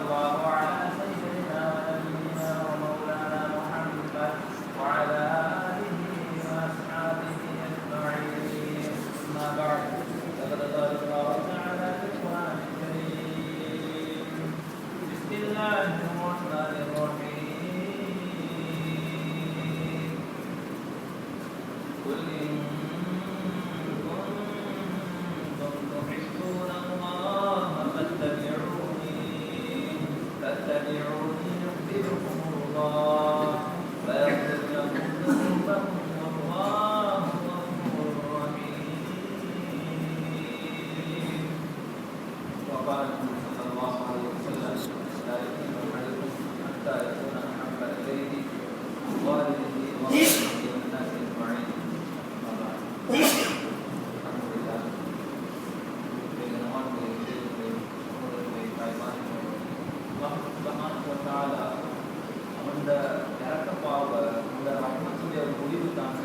الله على سيدنا ونبينا ومولانا محمد وعلى آله وأصحابه أجمعين. أما بعد فقد قال الله تعالى في القرآن الكريم: بسم الله الرحمن الرحيم. قل إن كنتم تحبون الله فاتبعوني يحببكم الله ويغفر لكم ذنوبكم والله غفور رحيم. وقال النبي صلى الله عليه وسلم: لا يؤمن أحدكم حتى يكون أحب إليه والده وولده والناس أجمعين. أما بعد. الحمد لله. அவனுடைய இறக்கப்பாவ அந்த ரஹ்மத்துடைய முடிவு தாங்க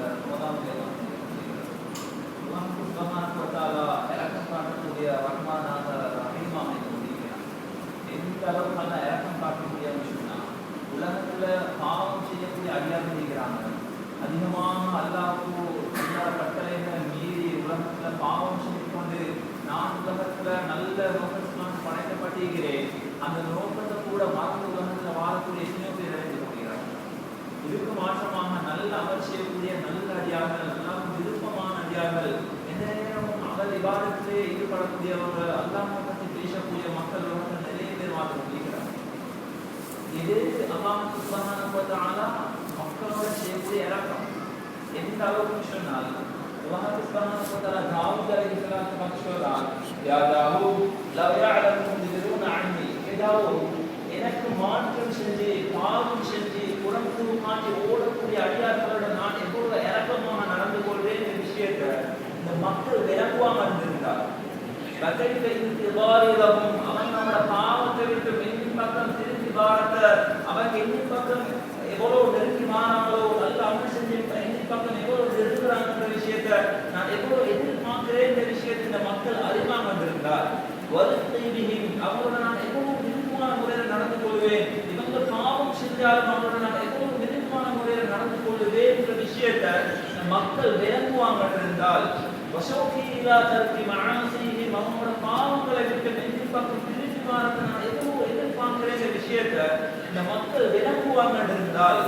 இறக்கம் காட்டக்கூடிய ரஹ்மானாக ரஹீமாக முடிக்கிறான். எந்த அளவுக்கான இறக்கம் காட்டக்கூடிய சொன்னா உலகத்துல பாவம் செய்யக்கூடிய அடியார்கள் இருக்கிறாங்க. அதிகமாக அல்லாஹ்வுக்கு எல்லா கட்டளைகளை மீறி உலகத்துல பாவம் செஞ்சு கொண்டு நான் உலகத்துல நல்ல நோக்கத்துக்கான படைக்கப்பட்டிருக்கிறேன், அந்த நோக்கத்தை கூட மறந்து உலகத்துல வாழக்கூடிய எத்தனையோ பேர் இறந்து கொள்கிறார்கள். இதுக்கு மாற்றமாக நல்ல அமல் செய்யக்கூடிய நல்ல அடியார்கள், எல்லாம் விருப்பமான அடியார்கள், எந்த நேரமும் அமல் விவாதத்திலே ஈடுபடக்கூடியவர்கள், அல்லாஹ் பற்றி பேசக்கூடிய மக்கள் உலகத்தில் நிறைய பேர் வாழ்ந்து கொண்டிருக்கிறார்கள். இது அல்லாஹ் சுப்ஹானஹு வ தஆலா மக்களோட செய்யக்கூடிய இறக்கம். எந்த அளவுக்கு சொன்னால் Allah Subhanahu wa ta'ala Daud alayhi salatu makshuran ya Daud law ya'lamu mujrimuna anni Daud எனக்கு மாற்றம் செஞ்சு பாவம் செஞ்சு புறம்பு மாற்றி ஓடக்கூடிய அடியார்களோட நான் எப்பொழுது இறக்கமாக நடந்து கொள்வேன் என்ற விஷயத்தை இந்த மக்கள் விளங்குவாங்க இருந்தார். அவன் நம்மளோட பாவத்தை விட்டு எண்ணின் பக்கம் திரும்பி பாரத அவன் எண்ணின் பக்கம் எவ்வளவு நெருங்கி மாறாங்களோ, நல்ல அமல் செஞ்சு எண்ணின் பக்கம் எவ்வளவு நெருங்குறாங்க விஷயத்தை நான் எவ்வளவு எதிர்பார்க்கிறேன் இந்த விஷயத்தை இந்த மக்கள் அறிவாங்க வந்திருந்தார். அவங்களோட நான் எவ்வளவு விருப்பமான முறையில் நடந்து கொள்வேன், இவங்க பாவம் செஞ்சாலும் அவங்களோட நான் எவ்வளவு விருப்பமான முறையில் நடந்து கொள்வேன் என்ற விஷயத்தை இந்த மக்கள் விளங்குவாங்க இருந்தால் அவங்களோட பாவங்களை விட்டு நெஞ்சின் பக்கம் திருப்பி மாறத்தை நான் எவ்வளவு எதிர்பார்க்கிறேன் என்ற விஷயத்தை இந்த மக்கள் விளங்குவாங்க இருந்தால்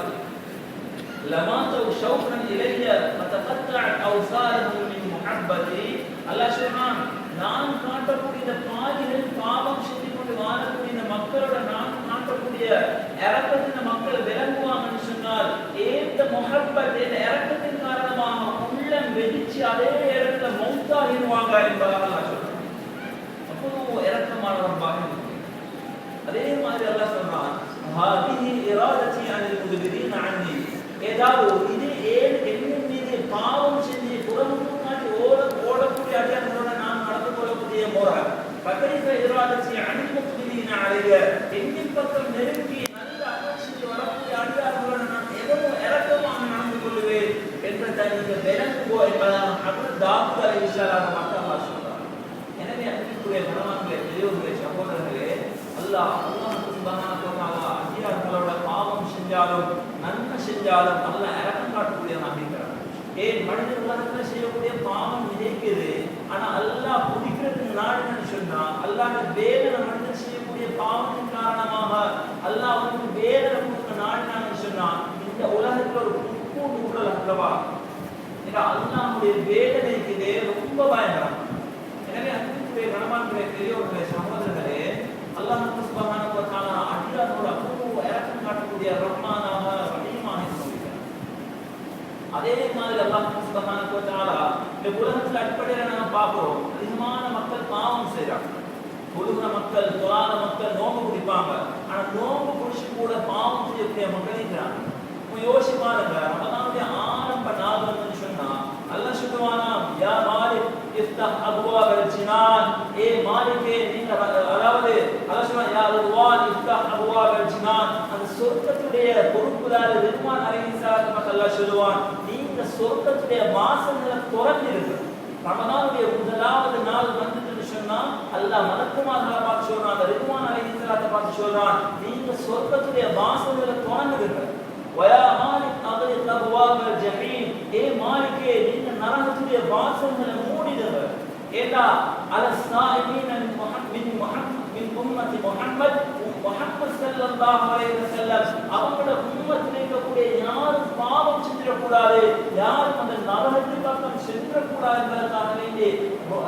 لماتوا شوقا الي فتقطعت اوصالهم من محبتي. அல்லாஹ் சொல்றான், நான் காட்டக்கூடிய இந்த பாதிகள் பாவம் செஞ்சு கொண்டு வாழக்கூடிய இந்த மக்களோட நான் காட்டக்கூடிய இரக்கத்தின் மக்கள் விளங்குவாங்கன்னு சொன்னால் ஏந்த முஹப்பத் இந்த இரக்கத்தின் காரணமாக உள்ளம் வெடிச்சு அதே இடத்துல மௌத்தாகிடுவாங்க என்பதாக அல்லாஹ் சொல்றான். அப்போ இரக்கமான ரப்பாக இருக்கு. அதே மாதிரி அல்லாஹ் சொல்றான், ஹாதிஹி இராததி அனில் முத்பிரீன அன்னி. ஏதாவது இது என்னின் மீது பாவம் செஞ்சு புறமுக காட்டி ஓடக்கூடிய அடியார்களோட நான் நடந்து கொள்ளக்கூடிய முறை பகைஃப இராததி அனில் முத்பிரீன அலைய என்னின் பக்கம் நெருங்கி நல்ல அமல் செஞ்சு வரக்கூடிய அடியார்களோட நான் எவ்வளவு இரக்கமாக நடந்து கொள்வேன் என்பதை நீங்கள் விளங்குவோ என்பதாக ஹஜ்ரத் தாவூத் அலைஹிஸ்ஸலாம் மக்கள் சொல்றார். எனவே அன்பிற்குரிய கணவன்களே, பெரியோர்களே, சகோதரர்களே, அல்லாஹ் சுப்ஹானஹு வ தஆலா அடியார்களோட பாவம் செஞ்சாலும் நன்மை செஞ்சாலும் அல்லாஹ் இரக்கம் காட்டக்கூடியவனாக இருக்கிறான். ஏன் மனிதர் உலகத்தில் செய்யக்கூடிய பாவம் நினைக்குது, ஆனா அல்லாஹ் பிடிக்கிறதுக்கு நாடுன்னு சொன்னா அல்லாஹ் வேதனை மனிதர் செய்யக்கூடிய பாவத்தின் காரணமாக அல்லாஹ் அவனுக்கு வேதனை கொடுக்க நாடுனான்னு சொன்னா இந்த உலகத்துல ஒரு புக்கூண்டு உடல் அல்லவா, அல்லாஹ்வுடைய வேதனை இருக்குது ரொம்ப பயங்கரம். எனவே அன்பிற்குரிய கணவன்களே, பெரியோர்களே, சகோதரர்களே, அல்லாஹ் சுப்ஹானஹு வ தஆலா அடியார்களோட அவ்வளவு இரக்கம் காட்டக்கூடிய ரஹ்மானாக ரஹீமாக இருக்கிறார். அதே மாதிரி அல்லாஹ் சுப்ஹானஹு வ தஆலா இந்த உலகத்துல அடிப்படையில் நாம பார்க்கிறோம், அதிகமான மக்கள் பாவம் செய்றாங்க. தொழுகிற மக்கள், தொழாத மக்கள், நோம்பு பிடிப்பாங்க. ஆனா நோம்பு பிடிச்சு கூட பாவம் செய்யக்கூடிய மக்கள் இருக்கிறாங்க. யோசிச்சு பாருங்க, ரமதானுடைய ஆரம்ப நாள் வந்து சொன்னா அல்லாஹ் சொல்லுவானா, யா மாலிக் இஃப்தஹ் அப்வாபல் ஜினான். ஏ மாலிகே, நீங்க அதாவது அல்லாஹ் சொல்லுவான், யா ரிதுவான் இஃப்தஹ் அப்வாபல் ஜினான். அந்த சொர்க்கத்துடைய பொறுப்புதாரர் ரிதுவான் அலைஹிஸ்ஸலாம் அல்லாஹ் சொல்லுவான், நீங்க சொர்க்கத்துடைய வாசல்களை திறந்திருங்க. ரமதானுடைய முதலாவது நாள் வந்துட்டு சொன்னா அல்லாஹ் மலக்குமார்களை பார்த்து சொல்றான், அந்த ரிதுவான் அலைஹிஸ்ஸலாத்தை பார்த்து சொல்றான், நீங்க சொர்க்கத்துடைய வாசல்களை திறந்துடுங்க. வயா மாலிக் அக்லிக் அப்வாபல் ஜஹீம், ஏ மாலிகே நீங்க நரகத்துடைய வாசல்களை மூடிடுங்க. ஏண்டா அலஸ்ஸாயிமீன மின் உம்மத்தி முஹம்மத் ஸல்லல்லாஹு அலைஹி வஸல்லம், அவங்களோட உம்மத்திலே இருக்கக்கூடிய யாரும் பாவம் செஞ்சிடக்கூடாது, யாரும் அந்த நரகத்தின் பக்கம் சென்றக்கூடாது என்பதற்காக வேண்டி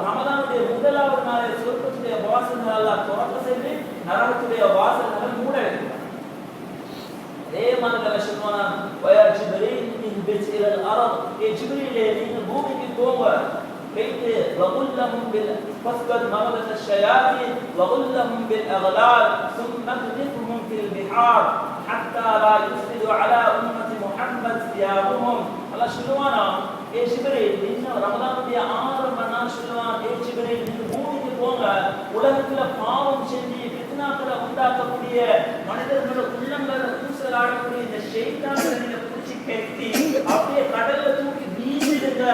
ரமதானுடைய முதலாவது நாளில் சொர்க்கத்துடைய வாசல்கள் எல்லாம் திறக்க செய்து நரகத்துடைய வாசல்களை மூட வேண்டும். அதே மாதிரி சொல்லுவான், வயா ஜிப்ரீல் இஹ்பித் இலல் அர்த், ஏ ஜிப்ரீலே நீங்க பூமிக்கு போங்க, போயிட்டு வகுல்லஹும் பில் ஃபஸ்கத் மரதத் الشياطين وغلهم بالاغلال ثم اغرقهم في البحار حتى لا يفسد على امه محمد ثيابهم. அல்லாஹ் சொல்லுவானா, ஏ ஜிப்ரீல் நீங்க ரமதானுடைய ஆரம்ப நாள் சொல்லுவான், ஏ ஜிப்ரீல் நீங்க பூமிக்கு போங்க, உலகத்துல பாவம் செஞ்சு ஃபித்னாக்களை உண்டாக்கக்கூடிய மனிதர்களோட உள்ளங்களை ஊசலாடக்கூடிய இந்த ஷைத்தானை நீங்க பிடிச்சி கட்டி அப்படியே கடல்ல தூக்கி வீசிடுங்க.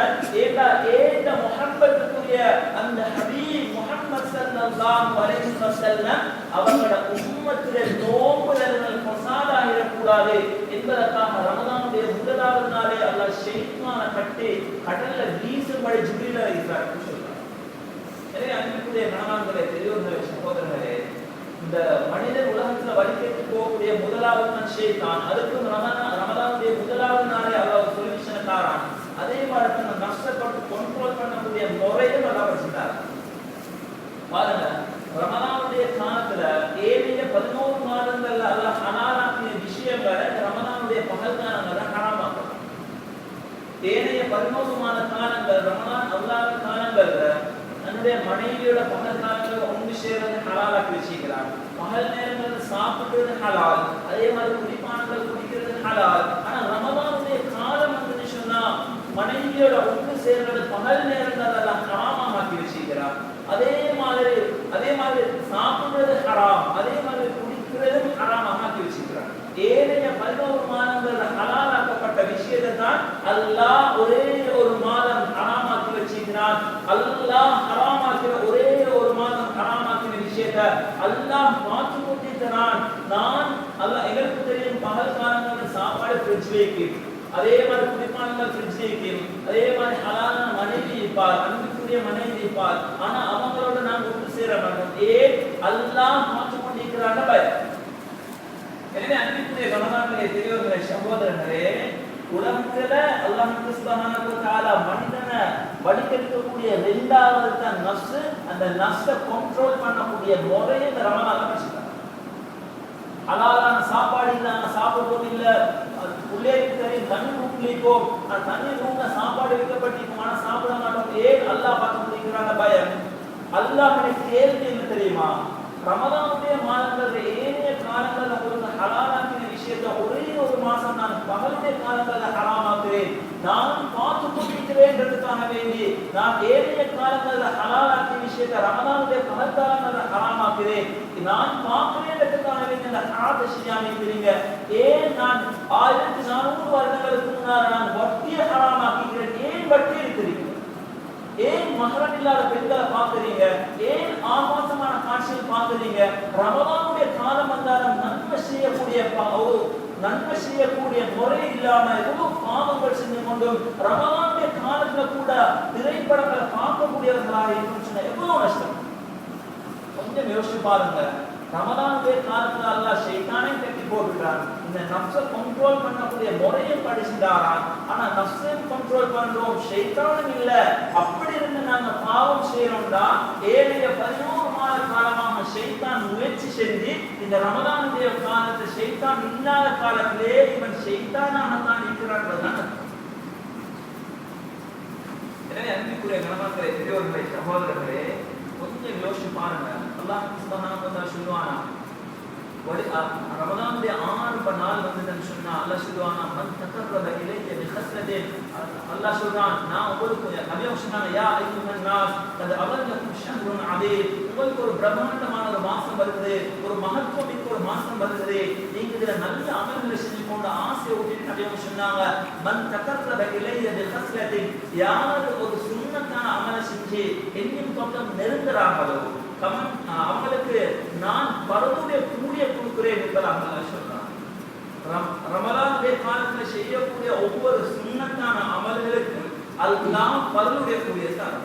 ஏண்டா ஏண்ட முஹம்மதுக்குரிய அந்த ஹபீப் முஹம்மது ஸல்லல்லாஹு அலைஹி வஸல்லம் அவங்களோட உம்மத்திலே நோம்புகள் ஃபசாதாயிடக்கூடாது என்பதற்காக ரமதானுடைய முதலாவது நாளே அல்லாஹ் ஷைத்தானை கட்டி கடல்ல வீசும்படி ஜிப்ரீல் அலைஹிஸ்ஸலாம் சொல்றார். எனவே அன்புக்குரிய கணவான்களே, பெரியோர்களே, சகோதரர்களே, இந்த மனிதன் உலகத்துல வழிகேட்டு போகக்கூடிய முதலாவது நாள் ஷைத்தான். அதுக்கு ரமதானுடைய முதலாவது நாளே அல்லாஹ் சொல்யூஷன் தாரான். அதே மாதிரி அந்த நஃப்ஸை கண்ட்ரோல் பண்ணக்கூடிய முறையும் அல்லாஹ் வச்சிட்டார். பாருங்க, ரமதானுடைய காலத்துல ஏழைய 11 மாதங்கள்ல அல்லாஹ் ஹலாலாக்கிய விஷயங்களை ரமதானுடைய பகல் காலங்கள்ல ஹராமாக்குறான். ஏழைய 11 மாத காலங்கள் ரமதான் அல்லாஹ் காலங்கள்ல தன்னுடைய மனைவியோட பகல் காலங்களில் ஒன்று சேர்றது ஹலாலாக்கி வச்சுக்கிறார். பகல் நேரங்களில் சாப்பிடுறது ஹலால், அதே மாதிரி குடிப்பானங்கள் குடிக்கிறது ஹலால். ஆனா ரமதானுடைய காலம் வந்து சொன்னா மனைவியோட ஒன்று சேர்றது பகல் நேரங்கள் எல்லாம் ஹராமாக்கி வச்சுக்கிறார். அதே மாதிரி சாப்பிடுறது ஹராம், அதே மாதிரி குடிக்கிறதும் ஹராமாக்கி வச்சுக்கிறார். ஏழைய 11 மாதங்கள் ஹலாலாக்கப்பட்ட விஷயத்தை தான் அல்லாஹ் ஒரே ஒரு மாதம் ஹராமாக்கி வச்சுக்கிறான். அல்லாஹ் ஹராமாக்கிற ஒரே ஒரு மாதம் ஹராமாக்கின விஷயத்தை அல்லாஹ் பார்த்து கொண்டிருக்கிறான். நான் அல்லாஹ் எங்களுக்கு தெரியும், பகல் காலங்களில் சாப்பாடு ஃப்ரிட்ஜ் வைக்கும், அதே மாதிரி குடிப்பானங்கள் ஃப்ரிட்ஜ் வைக்கும், அதே மாதிரி ஹலாலான மனைவி இருப்பார், அன்புக்குரிய மனைவி இருப்பார். ஆனா அவங்களோட நான் ஒன்று சேர மாட்டோம். ஏன்? அல்லாஹ் பார்த்து கொண்டிருக்கிறான் பயம். எனவே அன்புக்குரிய கணவான்களே, பெரியோர்களே, சகோதரர்களே, உலகத்துல அல்லாஹ் சுப்ஹானஹு வ தஆலா மனிதனை வழிகெடுக்கக்கூடிய இரண்டாவது தான் நஃப்ஸ். அந்த நஃப்ஸை கண்ட்ரோல் பண்ணக்கூடிய முறையை இந்த ரமலான்ல வச்சிருக்காங்க. ஹலாலான சாப்பாடு இல்லாம சாப்பிடுறது இல்ல, உள்ளேக்கு தெரியும் தண்ணி ரூம்லிக்கும், அந்த தண்ணி ரூம்ல சாப்பாடு வைக்கப்பட்டிருக்கும், ஆனா சாப்பிட மாட்டோம். ஏன்? அல்லாஹ் பார்த்து கொண்டிருக்கிறாங்க பயம். அல்லாஹ்வுடைய கேள்வி என்ன தெரியுமா? ரமதானுடைய மாதங்கள்ல ஏனைய காலங்கள்ல உங்களுக்கு ஹலாலாக்கின விஷயத்தை ஒரே ஒரு மாசம் நான் பகலுடைய காலங்கள்ல ஹராமாக்குறேன், நான் பார்த்து கொண்டிருக்கிறேன்றதுக்காக வேண்டி நான் ஏனைய காலங்கள்ல ஹலாலாக்கின விஷயத்தை ரமதானுடைய பகல் காலங்கள்ல ஹராமாக்குறேன், நான் பார்க்கிறேன்றதுக்காக வேண்டி அந்த ஹராத்தை செய்யாம இருக்கிறீங்க. ஏன்? நான் 1400 வருடங்களுக்கு முன்னால் நான் வட்டியை ஹராமாக்கிறேன். ஏன் வட்டி இருக்கிறீங்க? ஏன் மஹரம் இல்லாத பெண்களை பார்க்குறீங்க? ஏன் ஆபாசமான காட்சிகள் பார்க்குறீங்க? ரமதானுடைய காலம் வந்தாலும் நன்மை செய்யக்கூடிய முறை இல்லாம எவ்வளவு பாவங்கள் செஞ்சு கொண்டும் ரமதானுடைய காலத்துல கூட திரைப்படங்களை பார்க்கக்கூடியவர்களாக இருக்குன்னு எவ்வளவு நஷ்டம். கொஞ்சம் யோசிச்சு பாருங்க. ரமதானுடைய காலத்துல அல்லாஹ் ஷைத்தானை கட்டி போட்டுட்டான். இந்த நஃப்ஸை கண்ட்ரோல் பண்ணக்கூடிய முறையை படிச்சுட்டாரான். ஆனா நஃப்ஸை கண்ட்ரோல் பண்றோம், ஷைத்தானும் இல்ல. அப்படி இருந்து நாங்க பாவம் செய்யறோம்னா ஏழைய 11 மாத காலமாக ஷைத்தான் முயற்சி செஞ்சு இந்த ரமதானுடைய காலத்தை ஷைத்தான் இல்லாத காலத்திலே இவன் ஷைத்தானாக தான் இருக்கிறான். எனவே அன்புக்குரிய கணவன்களே, பெரியோர்களே, சகோதரர்களே, கொஞ்சம் யோசிச்சு பாருங்க. அல்லாஹ் சுப்ஹானஹு வ தஆலா சொல்லுவானா, ரமதானுடைய ஆரம்ப நாள் வந்துன்னு சொன்னா அல்லாஹ் சொல்லுவானா, மன் தகர்ரப இலைய பிஹஸ்லத்தின், அல்லாஹ் சொல்றான், நான் உங்களுக்கு நபியாக சொன்னாங்க, யா அய்யுஹன் நாஸ் கத் அவல்லக்கும் ஷஹ்ருன் அதீம், உங்களுக்கு ஒரு பிரம்மாண்டமான ஒரு மாசம் வருது, ஒரு மகத்துவமிக்க ஒரு மாசம் வருது, நீங்க இதுல நல்ல அமல்களை செஞ்சு கொண்டு ஆசையை ஊட்டிட்டு நபியாக சொன்னாங்க, மன் தகர்ரப இலைய பிஹஸ்லத்தின், யார் ஒரு சுன்னத்தான அமலை செஞ்சு என்னின் பக்கம் நெருங்குறாங்களோ அவங்களுக்கு நான் பரவுடைய கூலி கூலியை கொடுக்கிறேன் என்பதாக அல்லாஹ் சொல்றான். ரமலானுடைய காலத்தில் செய்யக்கூடிய ஒவ்வொரு சுன்னத்தான அமல்களுக்கு அல்லாஹ் பரலுடைய கூலியை தான்.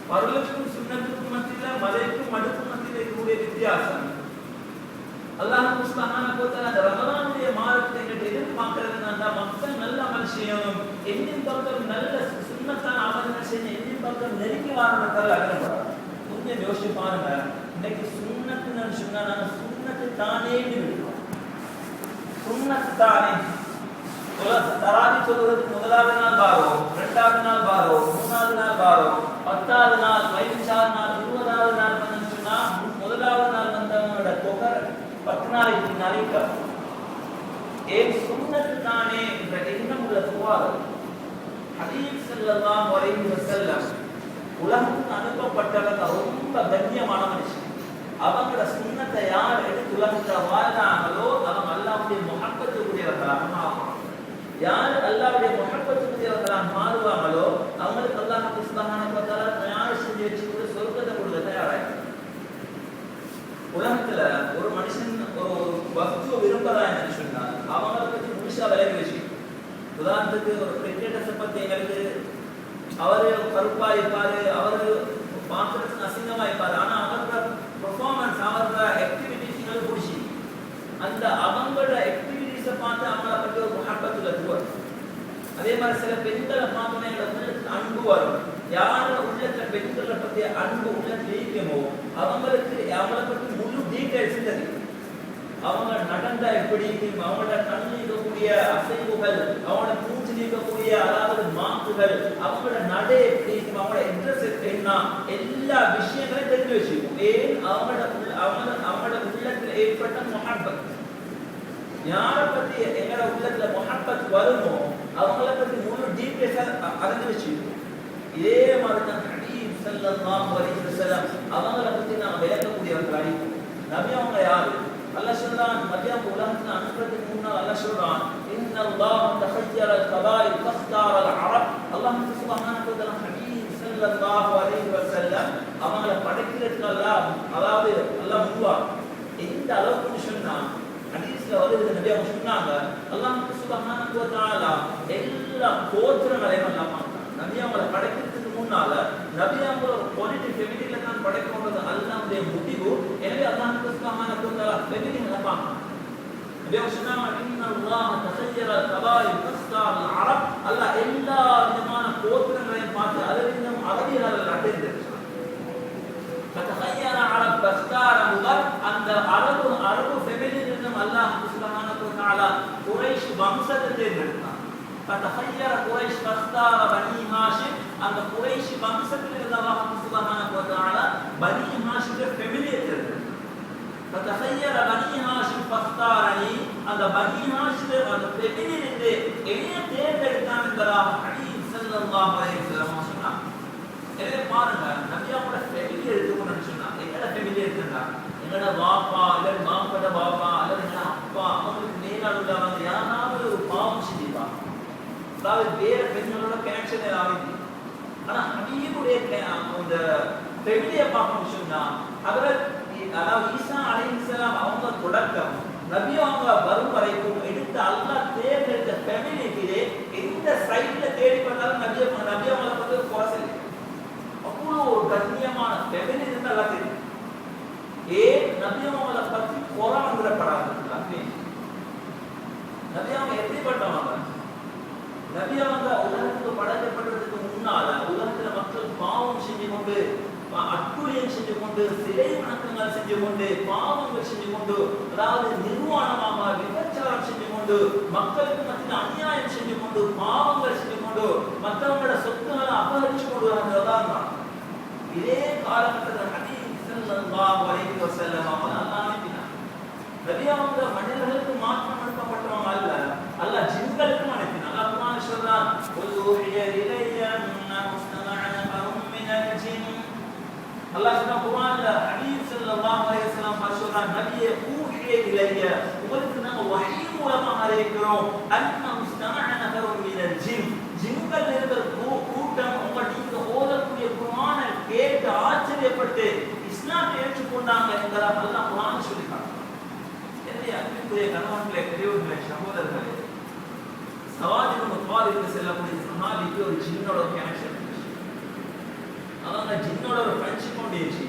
பரலுக்கும் சுன்னத்துக்கும் மத்தியில் மலைக்கும் மடுக்கும் மத்தியில் இருக்கக்கூடிய வித்தியாசம் அல்லாஹ் சுப்ஹானஹு வ தஆலா ரமலானுடைய மாதத்தை எதிர்பார்க்கிறதுனா மக்கள் நல்ல அமல் செய்யணும், எண்ணின் பக்கம் நல்ல சுன்னத்தான அமல்கள் செய்ய எண்ணின் பக்கம் நெருங்கி வாரணுங்கிறது அகலப்படாது. கொஞ்சம் யோசிச்சு பாருங்க, இன்னைக்கு சுன்னத்துன்னு சொன்னா நாங்கள் சுன்னத்து தானே விடுவோம். சுன்னத்து தானே தராவி சொல்றதுக்கு முதலாவது நாள் பாரோம், 2வது நாள் பாரோம், 3வது நாள் பாரோம், 10வது நாள், 15வது நாள், 20வது நாள் வந்து சொன்னா முதலாவது நாள் வந்தவங்களோட தொகை 10 நாளைக்கு பின்னாலே ஏன் சுன்னத்து தானே என்ற எண்ணம் உள்ள துவாரம். ஹதீஸ் ஸல்லல்லாஹு அலைஹி வஸல்லம் உலகத்துக்கு அனுப்பப்பட்டவங்க ரொம்ப கண்ணியமான மனுஷன். அவங்களோட சுன்னத்தை யார் எடுத்து உலகத்துல வாழ்றாங்களோ அவங்க அல்லாஹ்வுடைய முஹப்பத்துக்குரியவர்களாக மாறுவாங்க. யார் அல்லாஹ்வுடைய முஹப்பத்துக்குரியவர்களாக மாறுவாங்களோ அவங்களுக்கு அல்லாஹ் சுப்ஹானஹு வ தஆலா தயார் செஞ்சு வச்சுக்கிட்டு சொர்க்கத்தை கொடுக்க தயாராக. உலகத்துல ஒரு மனுஷன் ஒரு வஸ்துவை விரும்புறான்னு சொன்னால் அவங்களை பற்றி முழுசா விலகி வச்சு, உதாரணத்துக்கு ஒரு கிரிக்கெட்டர்ஸை பத்தி எங்களுக்கு அவரு கருப்பா இருப்பாரு, அவரு பார்க்கறதுக்கு அசிங்கமா இருப்பாரு, ஆனா அவரோட பெர்ஃபார்மன்ஸ் அவரோட ஆக்டிவிட்டிஸ் பிடிச்சி அந்த அவங்களோட ஆக்டிவிட்டிஸை பார்த்து அவங்கள பற்றி ஒரு முஹப்பத்துல வரும். அதே மாதிரி சில பெண்களை பார்த்தோன்னே உள்ளத்துக்கு அன்பு வரும். யார உள்ளத்துல பெண்களை பத்தி அன்பு உள்ளத்துல இருக்குமோ அவங்களுக்கு அவங்கள பற்றி முழு டீடைல்ஸ் தெரியும். அவங்க நடந்தா எப்படி இருக்கும், அவங்களோட கண்ணு இருக்கக்கூடிய அசைவுகள், அவங்களோட மூச்சில் இருக்கக்கூடிய அதாவது மாக்குகள், அவங்களோட நடை எப்படி இருக்கும், அவங்களோட இன்ட்ரெஸ்ட் என்ன, எல்லா விஷயங்களையும் தெரிஞ்சு வச்சுக்கும். ஏன் அவங்களோட உள்ளத்துல ஏற்பட்ட முஹப்பத். யாரை பத்தி எங்களோட உள்ளத்துல முஹப்பத் வருமோ அவங்கள பத்தி முழு டீடைல்ஸா அறிஞ்சு வச்சுக்கும். இதே மாதிரி தான் ஹபீப் ஸல்லல்லாஹு அலைஹி வஸல்லம் அவங்கள பத்தி நான் விளக்கக்கூடியவர்களாக இருக்கும். நபி அவங்க யாரு? அல்லாஹ் சொல்றான், நபியாக உலகத்துல அனுப்புறதுக்கு முன்னால் அல்லாஹ் சொல்றான், இன்னல்லாஹ தஹய்யர அல்-கபாயிர் ஃபஸ்தார அல்-அரப். அல்லாஹ் சுப்ஹானஹு வ தஆலா ஹபீப் ஸல்லல்லாஹு அலைஹி வஸல்லம் அவங்கள படைக்கிறதுக்கு அதாவது அல்லாஹ் முன்வா எந்த அளவுக்கு சொன்னா ஹதீஸ்ல வருது. நபியாக சொன்னாங்க அல்லாஹ் சுப்ஹானஹு வ தஆலா எல்லா கோத்திரங்களையும் அல்லாஹ் பார்த்தாங்க. நபி அவங்களை படைக்கிறதுக்கு முன்னால நபி அவங்கள ஒரு குவாலிட்டி ஃபெமிலியில தான் படைக்கணுன்றது அல்லாஹ்வுடைய முடிவு. எனவே அல்லாஹ் சுப்ஹானஹு வ தஆலா ஃபெமிலியில பார்ப்பாங்க. நபி அவங்க சொன்னாங்க, இன்னல்லாஹ தஹய்யர அல்-கபாயிர் ஃபஸ்தார அல்-அரப். அல்லாஹ் எல்லா விதமான கோத்திரங்களையும் பார்த்து அதிலும் அரபியர்கள் அடைந்திருக்கிறார். ஃபதஹய்யர அரப் ஃபஸ்தார முகர். அந்த அரபு ஃபெமிலியிலும் அல்லாஹ் சுப்ஹானஹு வ தஆலா குரைஷ் வம்சத்தை தேர்ந்தெடுத்தார். فتخير قريش فاختار بني هاشم. அந்த குறைஷ் வம்சத்தில் இருந்த அல்லாஹ் சுப்ஹானஹு வ தஆலா பனி ஹாஷிம் ஃபெமிலியை தேர்ந்தெடுத்தார். فتخير بني هاشم فاختارني. அந்த பனி ஹாஷிம் அந்த ஃபெமிலியிலிருந்து என்னைய தேர்ந்தெடுத்தான் என்பதாக ஹபீப் ஸல்லல்லாஹு அலைஹி வஸல்லம் சொன்னார். எனவே பாருங்க, நபியாவோட ஃபெமிலி எடுத்துக்கணும்னு சொன்னா எங்கட ஃபெமிலி எடுத்துட்டா எங்கட வாப்பா அல்லது மாப்பட வாப்பா அல்லது எங்கட அப்பா அவங்களுக்கு மேலாள் உள்ளவங்க யாராவது ஒரு பாவம் செஞ்சிருப்பாங்க, அதாவது வேற பெண்களோட கனெக்ஷன் ஆகுது. ஆனா ஹபீபுடைய அந்த ஃபெமிலியை பார்க்கணும் சொன்னா அதாவது ஈசா அலைஹிஸ்ஸலாம் அவங்க தொடக்கம் நபி அவங்க வரும் வரைக்கும் எடுத்து அல்லாஹ் தேர்ந்தெடுத்த ஃபெமிலிக்கு எந்த சைட்ல தேடி பார்த்தாலும் நபி அவங்களை பத்தி ஒரு குறை இல்லை. அவ்வளோ ஒரு கண்ணியமான ஃபெமிலி இருந்து எல்லாம் தெரியும். ஏன் நபி அவங்களை பத்தி குறை வந்துடப்படாது. நபி அவங்க எப்படிப்பட்டவங்க? நபி அவங்க உலகத்துக்கு படைக்கப்பட்டதுக்கு முன்னால உலகத்துல மக்கள் பாவம் செஞ்சு கொண்டு, அட்டுழியம் செஞ்சு கொண்டு, சிலை வணக்கங்கள் செஞ்சு கொண்டு, பாவங்கள் செஞ்சு கொண்டு, அதாவது நிர்வாணமாக விபச்சாரம் செஞ்சு கொண்டு, மக்களுக்கு மத்தியில் அநியாயம் செஞ்சு கொண்டு, பாவங்கள் செஞ்சு கொண்டு, மற்றவங்களோட சொத்துக்களை அபகரிச்சு கொண்டு வந்ததான். இதே காலகட்டத்தில் ஹபீப் ஸல்லல்லாஹு அலைஹி வஸல்லம் அவங்க அல்லாஹ் அனுப்பினார். நபி அவங்க மனிதர்களுக்கு மாற்றம் அனுப்பப்பட்டவங்க அல்ல, அல்லாஹ் ஜின்களுக்கும் அனுப்பினார். அல்லாஹ் குர்ஆன் சொல்றான், "உல்ஹிய இலைய அன்னஹு இஸ்தமஅ நஃபரும் மினல் ஜின்." அல்லாஹ் சொன்ன குர்ஆன்ல ஹபீப் ஸல்லல்லாஹு அலைஹி வஸல்லம் சொல்றான், நபியே ஊஹிய இலைய, உங்களுக்கு நாங்க வஹீ மூலமாக அறிவிக்கிறோம், அன்னஹு இஸ்தமஅ நஃபரும் மினல் ஜின். ஜின்கள் இருக்கிற கூட்டம் உங்க நீங்க ஓதக்கூடிய குர்ஆனை கேட்டு ஆச்சரியப்பட்டு இஸ்லாத்தை ஏற்றுக்கொண்டாங்க என்பதாக அல்லாஹ் குர்ஆன் சொல்லிட்டாங்க. அன்புக்குரிய கணவன்களே, பெரியவர்களே, சகோதரர்களே, சவாத் இப்னு முத்வாலிப் செல்லக்கூடிய சஹாபிக்கு ஒரு ஜின்னோட கனெக்ஷன் இருந்துச்சு. அவங்க ஜின்னோட ஒரு ஃப்ரெண்ட்ஷிப் இருந்துச்சு.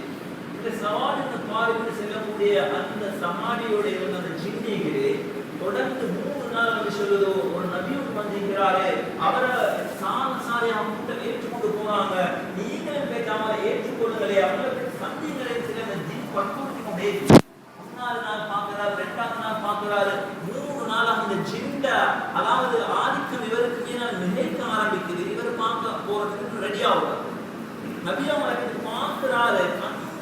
இந்த சவாத் இப்னு முத்வாலிப் செல்லக்கூடிய அந்த சஹாபியோட இருந்த அந்த ஜின்னிகளே தொடர்ந்து 3 நாள் வந்து சொல்லுதோ, ஒரு நபியும் வந்திருக்கிறாரே, அவரை சாரியாக கூட்டம் ஏற்றுக்கொண்டு போவாங்க, நீங்களும் பேசாம ஏற்றுக்கொள்ளுங்களே, அவங்களுக்கு சந்திங்களே. சில அந்த ஜின் வற்புறுத்தி கொண்டே 3 நாள் பார்க்கிறாரு, 2வது நாள் பார்க்கிறாரு, 3 நாள் அந்த ஜின்ட அதாவது ஆதிக்கம் இவருக்கு மீது நினைக்க ஆரம்பிக்குது. இவர் பார்க்க போறதுக்கு ரெடி ஆகுறாரு. நபி அவங்க பார்க்கிறாரு.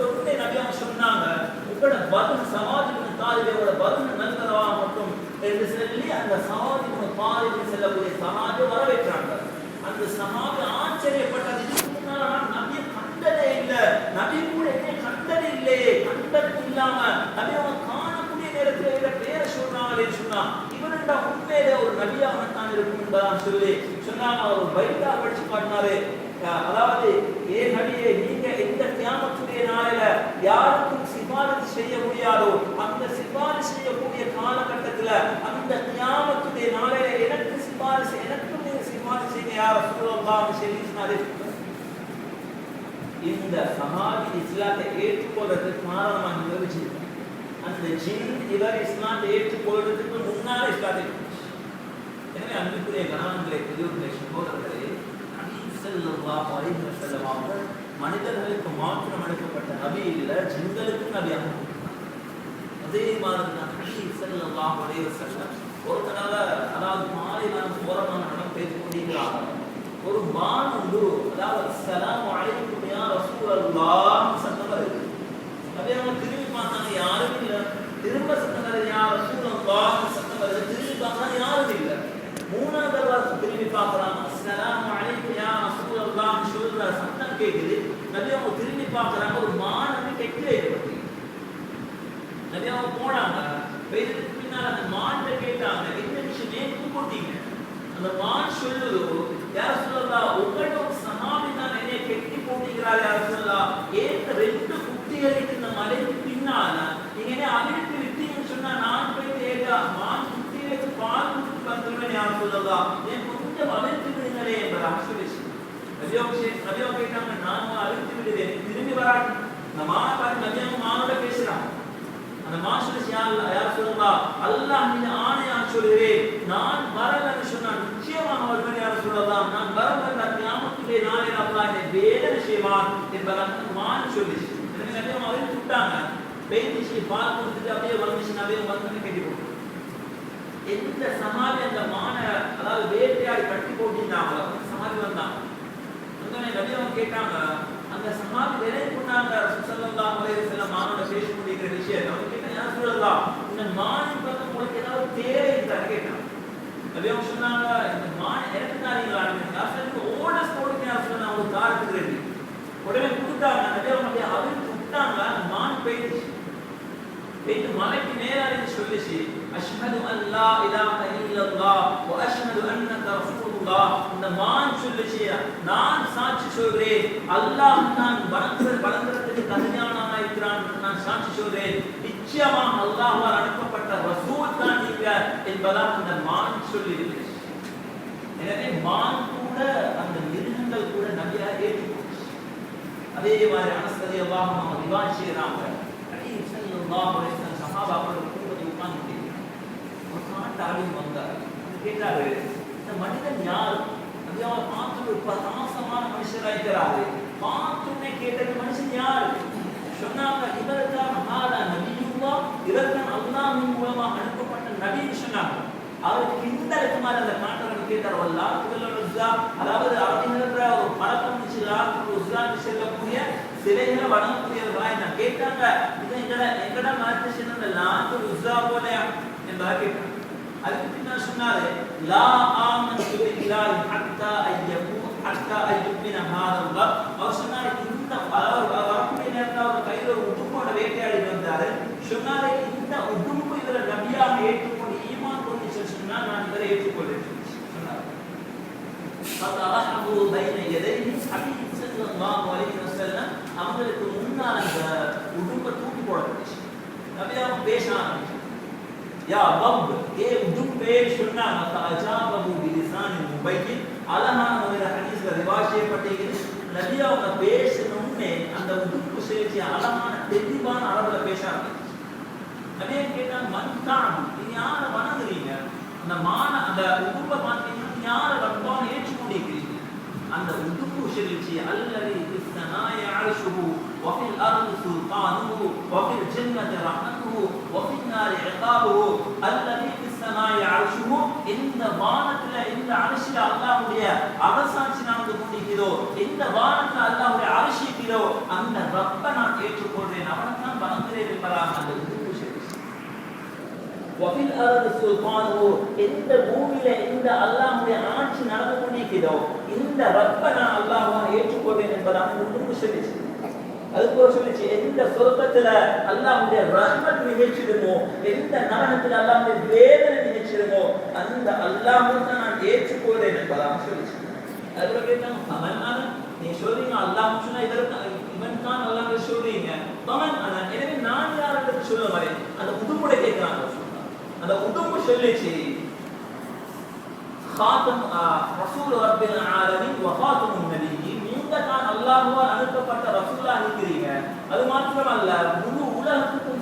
உடனே நபி அவங்க சொன்னாங்க, உங்களோட பதில் சவாத் இப்னு தாலிபோட பதில் நல்லதா மட்டும் என்று சொல்லி அந்த சவாத் இப்னு தாலிப் செல்லக்கூடிய சஹாபி வரவேற்றாங்க. அந்த சஹாபி ஆச்சரியப்பட்டது, இதுக்கு முன்னால நான் நபியை கண்டதே இல்லை, நபி கூட என்ன கண்டதே இல்லையே, கண்டது இல்லாம நபி அவங்க காணக்கூடிய நேரத்தில் இவர பேரை சொல்றாங்களே சொன்னா இவருடைய உண்மையிலே ஒரு நபியாக தான் இருக்கும் என்பதான் சொல்லி சொன்னாங்க. அவர் பைபிளா படிச்சு காட்டினாரு. அதாவது ஏ நபியே, நீங்க எந்த கியாமத்துடைய நாளில யாருக்கும் சிபாரிசு செய்ய முடியாதோ அந்த சிபாரிசு செய்யக்கூடிய காலகட்டத்துல அந்த கியாமத்துடைய நாளில எனக்கு சிபாரிசு, எனக்கும் நீங்க சிபாரிசு செய்ய யார் ரசூலுல்லாஹ் ஸல்லல்லாஹு. இந்த சஹாபி இஸ்லாத்தை ஏற்றுக்கொள்றதுக்கு காரணமாக இருந்துச்சு அந்த ஜின் இவர் இஸ்லாத்தை ஏற்றுக்கொள்றதுக்கு முன்னாலே இஸ்லாத்தை. எனவே அன்புக்குரிய கணவன்களே, பெரியோர்களே, சகோதரர்களே, ஸல்லல்லாஹு அலைஹி வஸல்லம் அவர்கள் மனிதர்களுக்கு மாத்திரம் அனுப்பப்பட்ட நபி இல்ல, ஜின்களுக்கும் நபியாக. அதே மாதிரி தான் நபி ஸல்லல்லாஹு அலைஹி வஸல்லம் ஒரு தடவை அதாவது மாலை நான் போறமான இடம் பேசி கொண்டிருக்கிறாங்க. ஒரு மான் உண்டு, அதாவது அஸ்ஸலாமு அலைக்கும் யா ரசூலல்லாஹ் சத்தம் வருது. நபி அவங்க திரும்பி பார்த்தாங்க, யாரும் இல்லை. திரும்ப சத்தம் வருது, யா ரசூலல்லாஹ் சத்தம் வருது. திரும்பி பார்த்தாங்க, யாரும் இல்லை. 3வது தடவை திரும்பி பார்க்கறாங்க, அஸ்ஸலாமு அலைக்கும் யா ரசூலல்லாஹ் சொல்ற சத்தம் கேக்குது. நபி அவங்க திரும்பி பார்க்கறாங்க, ஒரு மான் கெட்டி வைக்கப்பட்டு. நபி அவங்க போனாங்க, பேருக்கு பின்னால் அந்த மான்கிட்ட கேட்டாங்க, என்ன விஷயம் ஏன் கூப்பிட்டீங்க? அந்த மான் சொல்லுது, யா ரசூலல்லாஹ் உங்களோட ஒரு சஹாபி தான் என்னை கெட்டி போட்டீங்கிறார் யா ரசூலல்லாஹ், ஏன் 2 குட்டிகளுக்கு இந்த மலைக்கு பின்னால நீங்க என்ன அவிழ்த்து விட்டீங்கன்னு சொன்னா நான் போய் கேட்டா மான் குட்டிகளுக்கு பால் கொடுத்து வந்துருவேன் யா ரசூலல்லாஹ், ஏன் கொஞ்சம் அவிழ்த்து விடுங்களே என்பதாக சொல்லிச்சு. நபியோ கேட்டாங்க, நான் அவிழ்த்து விடுவேன், திரும்பி வராங்க. அந்த மான பார்த்து நபியாவும் மானோட பேசுறாங்க. அந்த மான் யா ரசூலல்லாஹ் அல்லாஹ் மீது ஆணையா சொல்கிறேன், நான் வரலன்னு சொன்னா நிச்சயமாக வருவேன் யா ரசூலல்லாஹ், நான் வரல கியாமத்துடைய நாளில் அல்லாஹ் என்னை வேதனை செய்வான் என்பதாக மான் சொல்லிச்சு. எனவே நபியாவும் அவிழ்த்து விட்டாங்க. பேதிச்சு பால் கொடுத்துட்டு அப்படியே வந்துச்சு. நபியாவும் வந்து கட்டி போட்டு எந்த சஹாபி அந்த மான அதாவது வேட்டையாடி கட்டி போட்டிருந்தாங்களோ அந்த சஹாபி வந்தாங்க. நபியாவும் கேட்டாங்க, அந்த சஹாபி வேலை கொண்டாங்க ஸல்லல்லாஹு அலைஹி வஸல்லம் மானோட பேசி கொண்டிருக்கிற விஷயம். அவங்க கேட்டாங்க, யா ரசூலல்லாஹ் இந்த மானின் பக்கம் உங்களுக்கு ஏதாவது தேவை இருக்கான்னு கேட்டாங்க. நபியாவும் சொன்னாங்க, இந்த மான் எனக்கு தாரீங்களா? ஓடஸ் போடுங்க சொன்னா அவங்க தாரத்துக்கு ரெடி. உடனே கொடுத்தாங்க. நபியாவும் அப்படியே அவிழ்த்து விட்டாங்க. மான் போயிடுச்சு. போயிட்டு மலைக்கு நேராக சொல்லிச்சு, அஷ்ஹது அல்லா இலாஹ இல்லல்லாஹ் வ அஷ்ஹது அன்னக ரசூலுல்லாஹ். இந்த மான் சொல்லிச்சு, நான் சாட்சி சொல்றேன் அல்லாஹ் தான் வணங்குறதுக்கு தகுதியானவனாக இருக்கிறான், நான் சாட்சி சொல்றேன் நிச்சயமாக அல்லாஹ்வால் அனுப்பப்பட்ட ரசூல் தான் நீங்க என்பதாக அந்த மான் சொல்லியிருக்கு. எனவே மான் கூட அந்த மிருகங்கள் கூட நபியா ஏற்றுக்கொள்ளுச்சு. அதே மாதிரி அனஸ் ரலியல்லாஹு அன்ஹு ரிவாயத் செய்றாங்க, சஹாபாக்கள் கூட்டத்தில் உட்கார்ந்து ஒரு காட்டாளி வந்தார். கேட்டாரு, இந்த மனிதன் யார்? அவர் பார்த்து ஒரு பிரகாசமான மனுஷராக இருக்கிறாரு. பார்த்துன்னே கேட்டது, மனுஷன் யார்? சொன்னாங்க, இவர்தான் நபியுல்லாஹ், இவர்தான் அல்லாஹ்வின் மூலமாக அனுப்பப்பட்ட நபின்னு சொன்னாங்க. அவருக்கு இந்த மாதிரி அந்த காட்டவர்கள் கேட்டார், அதாவது அரபிகள ஒரு பழக்கம் செல்லக்கூடிய சிலைகளை வணங்கக்கூடியவர்களா என்ன கேட்டாங்க. இது எங்கட மாற்றி சொன்ன லாத்து உஸ்ஸா போல என்பதா கேட்டாங்க. அதுக்கு பின்னால் சொன்னாரு, லா ஆமன்து பில்லாஹி ஹத்தா அய்யுமின ஹாதல்லாஹ். அவர் சொன்னாரு, இந்த வரக்கூடிய நேரத்தில் அவர் கையில் ஒரு உடும்போட வேட்டையாடி வந்தாரு. சொன்னாரு, இந்த உடும்பு இதில் நபியாக ஏற்றுக்கொண்டு ஈமான் கொண்டு சொன்னா நான் இவரை ஏற்றுக்கொள்றேன் சொன்னார். அவங்களுக்கு முன்னால் அந்த உடும்பை தூக்கி போடப்பட்டுச்சு. நபியாவும் பேச ஆரம்பிச்சு. யா ரப் ஏ உதுப்பே சொன்னாங்க அஜாபஹு பிலிசானின் முபையின் அழகான ஒரு ஹதீஸ்ல ரிவாயத் செய்யப்பட்டிருக்கிறது. நபி அவங்க பேசணும்னே அந்த உதுப்பு செய்தி அழகான தெளிவான அரபுல பேசுறாங்க. நபியை கேட்டாங்க மன்தான் நீ யார வணங்குறீங்க? அந்த அந்த உதுப்பை பார்த்தீங்கன்னா யார ரப்பான்னு ஏற்றுக்கொண்டிருக்கிறீங்க. அந்த உதுப்பு சொல்லிச்சு அல்லதி இஸ்தனாய அர்ஷுஹு வஃபில் அர்தி சுல்தானுஹு வஃபில் ஜன்னதி ரஹ்மத்துஹு வஃபின் நாரி இகாபுஹு அல்லதி இஸ்தனாய அர்ஷுஹு இந்த வானத்துல இந்த அர்ஷில அல்லாஹ்வுடைய அரசாட்சி நடந்து கொண்டிருக்கிறதோ, இந்த வானத்துல அல்லாஹ்வுடைய அர்ஷ் இருக்கிறதோ அந்த ரப்பை நான் ஏற்றுக்கொள்றேன், அவனை தான் வணங்குறேன் என்பதாக அந்த உதுப்பு சொல்லிச்சு. வஃபில் அர்தி சுல்தானுஹு இந்த பூமியில இந்த அல்லாஹ்வுடைய ஆட்சி நடந்து கொண்டிருக்கிறதோ இந்த ரப்பை நான் அல்லாஹ்வை ஏற்றுக்கொள்வேன் என்பதாக உதுப்பு சொல்லிச்சு. அதுபோல சொல்லிச்சு எந்த சொர்க்கத்துல அல்லாஹ்வுடைய ரஹ்மத் நிகழ்ச்சிடுமோ, எந்த நரகத்துல அல்லாஹ்வுடைய வேதனை நிகழ்ச்சிடுமோ அந்த அல்லாஹ்வை நான் ஏற்றுக்கொள்வேன் என்பதாக சொல்லிச்சு. அதுபோல கேட்டாங்க பமன் நீ சொல்றீங்க அல்லாஹ் சொன்னா இவன் தான் அல்லாஹ் சொல்றீங்க பமன் எனவே நான் யாருக்கு சொல்ல வரேன்? அந்த உதுமுட கேட்கிறாங்க. அந்த உதுமு சொல்லிச்சு خاتم رسول رب العالمين وخاتم النبيين நீங்க தான் அல்லாஹ்வால் அனுப்பப்பட்ட ரசூலாக இருக்கிறீங்க. அது மாத்திரமல்ல முழு உலகத்துக்கும்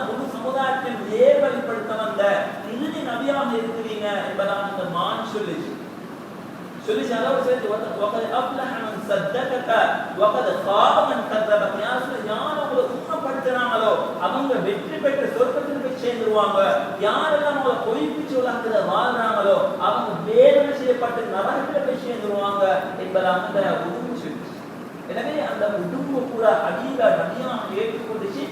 முழு சமுதாயத்தின் ஏவல்படுத்த வந்த இறுதி நபியாக இருக்கிறீங்க என்பதாக அந்த மான் சொல்லிச்சு. அதோடு சேர்த்து وقد أفلح من صدقك وقد خاب من كذبك. யார் உங்களை உண்மைப்படுத்தினாங்களோ அவங்க வெற்றி பெற்ற சொர்க்கத்தில் போய் சேர்ந்துருவாங்க. யாரெல்லாம் உங்களை பொய்ப்பிச்சு உலகத்துல வாழ்றாங்களோ அவங்க வேதனை செய்யப்பட்டு நரகத்தில் போய் சேர்ந்துருவாங்க என்பதாக அந்த உதுமு சொல்லிச்சு. எனவே அந்த உதுமு கூட அடியில நபியாக ஏற்றுக்கொண்டுச்சு.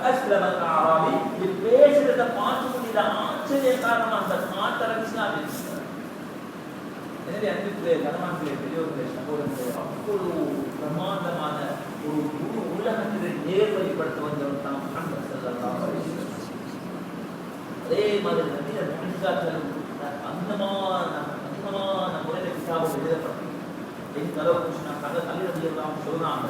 அஸ்லமல் அராபி இது பேசுறத பார்த்து கொண்டிருந்த ஆச்சரிய காரணமா அந்த மாத்தரம் இஸ்லாம். எனவே அன்பிற்குரிய கனவான்களே, பெரியோர்களே, சகோதரர்களே, அவ்வளவு பிரமாண்டமான ஒரு முழு உலகத்திலே நேர்வழிப்படுத்த வந்தவர் தான் முஹம்மது ஸல்லல்லாஹு அலைஹி வஸல்லம். அதே மாதிரி நபிய முஹம்மதுகளும் அதிகமான முறையில் கிதாபுகள் எழுதப்பட்டது. எந்த அளவுக்கு சொன்னாங்க அலி ரலியல்லாஹு சொல்றாங்க,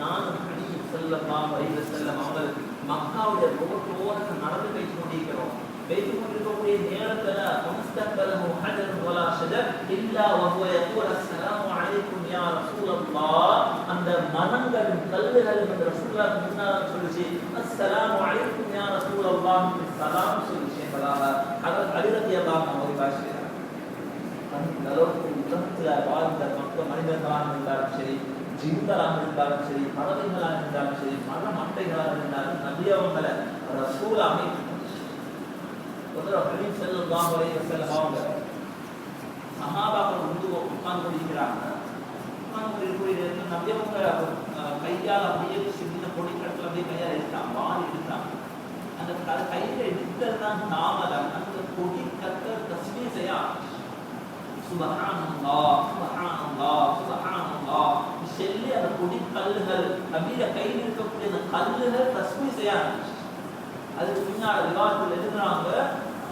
நான் நபி ஸல்லல்லாஹு அலைஹி வஸல்லம் அவங்களுக்கு மக்காவுடைய ரோட்டோரத்தில் நடந்து பேசி கொண்டிருக்கிறோம். பேசி கொண்டிருக்கக்கூடிய நேரத்துல முஸ்தக்பலஹு ஹஜர் வலா ஷஜர் இல்லா வஹுவ யகூல் அஸ்ஸலாமு அலைக்கும் யா ரசூலல்லாஹ். அந்த மரங்களும் கல்லுகளும் அந்த ரசூலுல்லாஹ் முன்னால சொல்லுச்சு அஸ்ஸலாமு அலைக்கும் யா ரசூலல்லாஹ் சலாம் சொல்லுச்சு என்பதாக ஹஜரத் அலி ரலியல்லாஹு அன்ஹு பேசுகிறார். அந்த அளவுக்கு உலகத்துல வாழ்ந்த மக்கள் மனிதர்களாக இருந்தாலும் சரி, ஜின்களாக இருந்தாலும் சரி, பறவைகளாக இருந்தாலும் சரி, மர மட்டைகளாக இருந்தாலும் நபி அவங்களை ரசூலாக ஸல்லல்லாஹு அலைஹி வஸல்லம் அவங்க சஹாபாக்கள் உட்கார்ந்து கொண்டிருக்கிறாங்க. உட்கார்ந்து இருக்கக்கூடிய நபி அவங்க கையால் அப்படியே சின்ன பொடிக்கட்டில் அப்படியே கையால் எடுத்தாங்க, வாரி எடுத்தாங்க. அந்த கையில எடுத்ததுதான் தாமதம். அந்த பொடிக்கட்டை தஸ்பீஹ் செய்ய சுப்ஹானல்லாஹ் சுப்ஹானல்லாஹ் சுப்ஹானல்லாஹ் சொல்லி அந்த பொடிக்கல்லுகள் நபிய கையில் இருக்கக்கூடிய அந்த கல்லுகள் தஸ்பீஹ் செய்ய ஆரம்பிச்சு. அதுக்கு முன்னாடி விவாதத்தில் எழுதுறாங்க,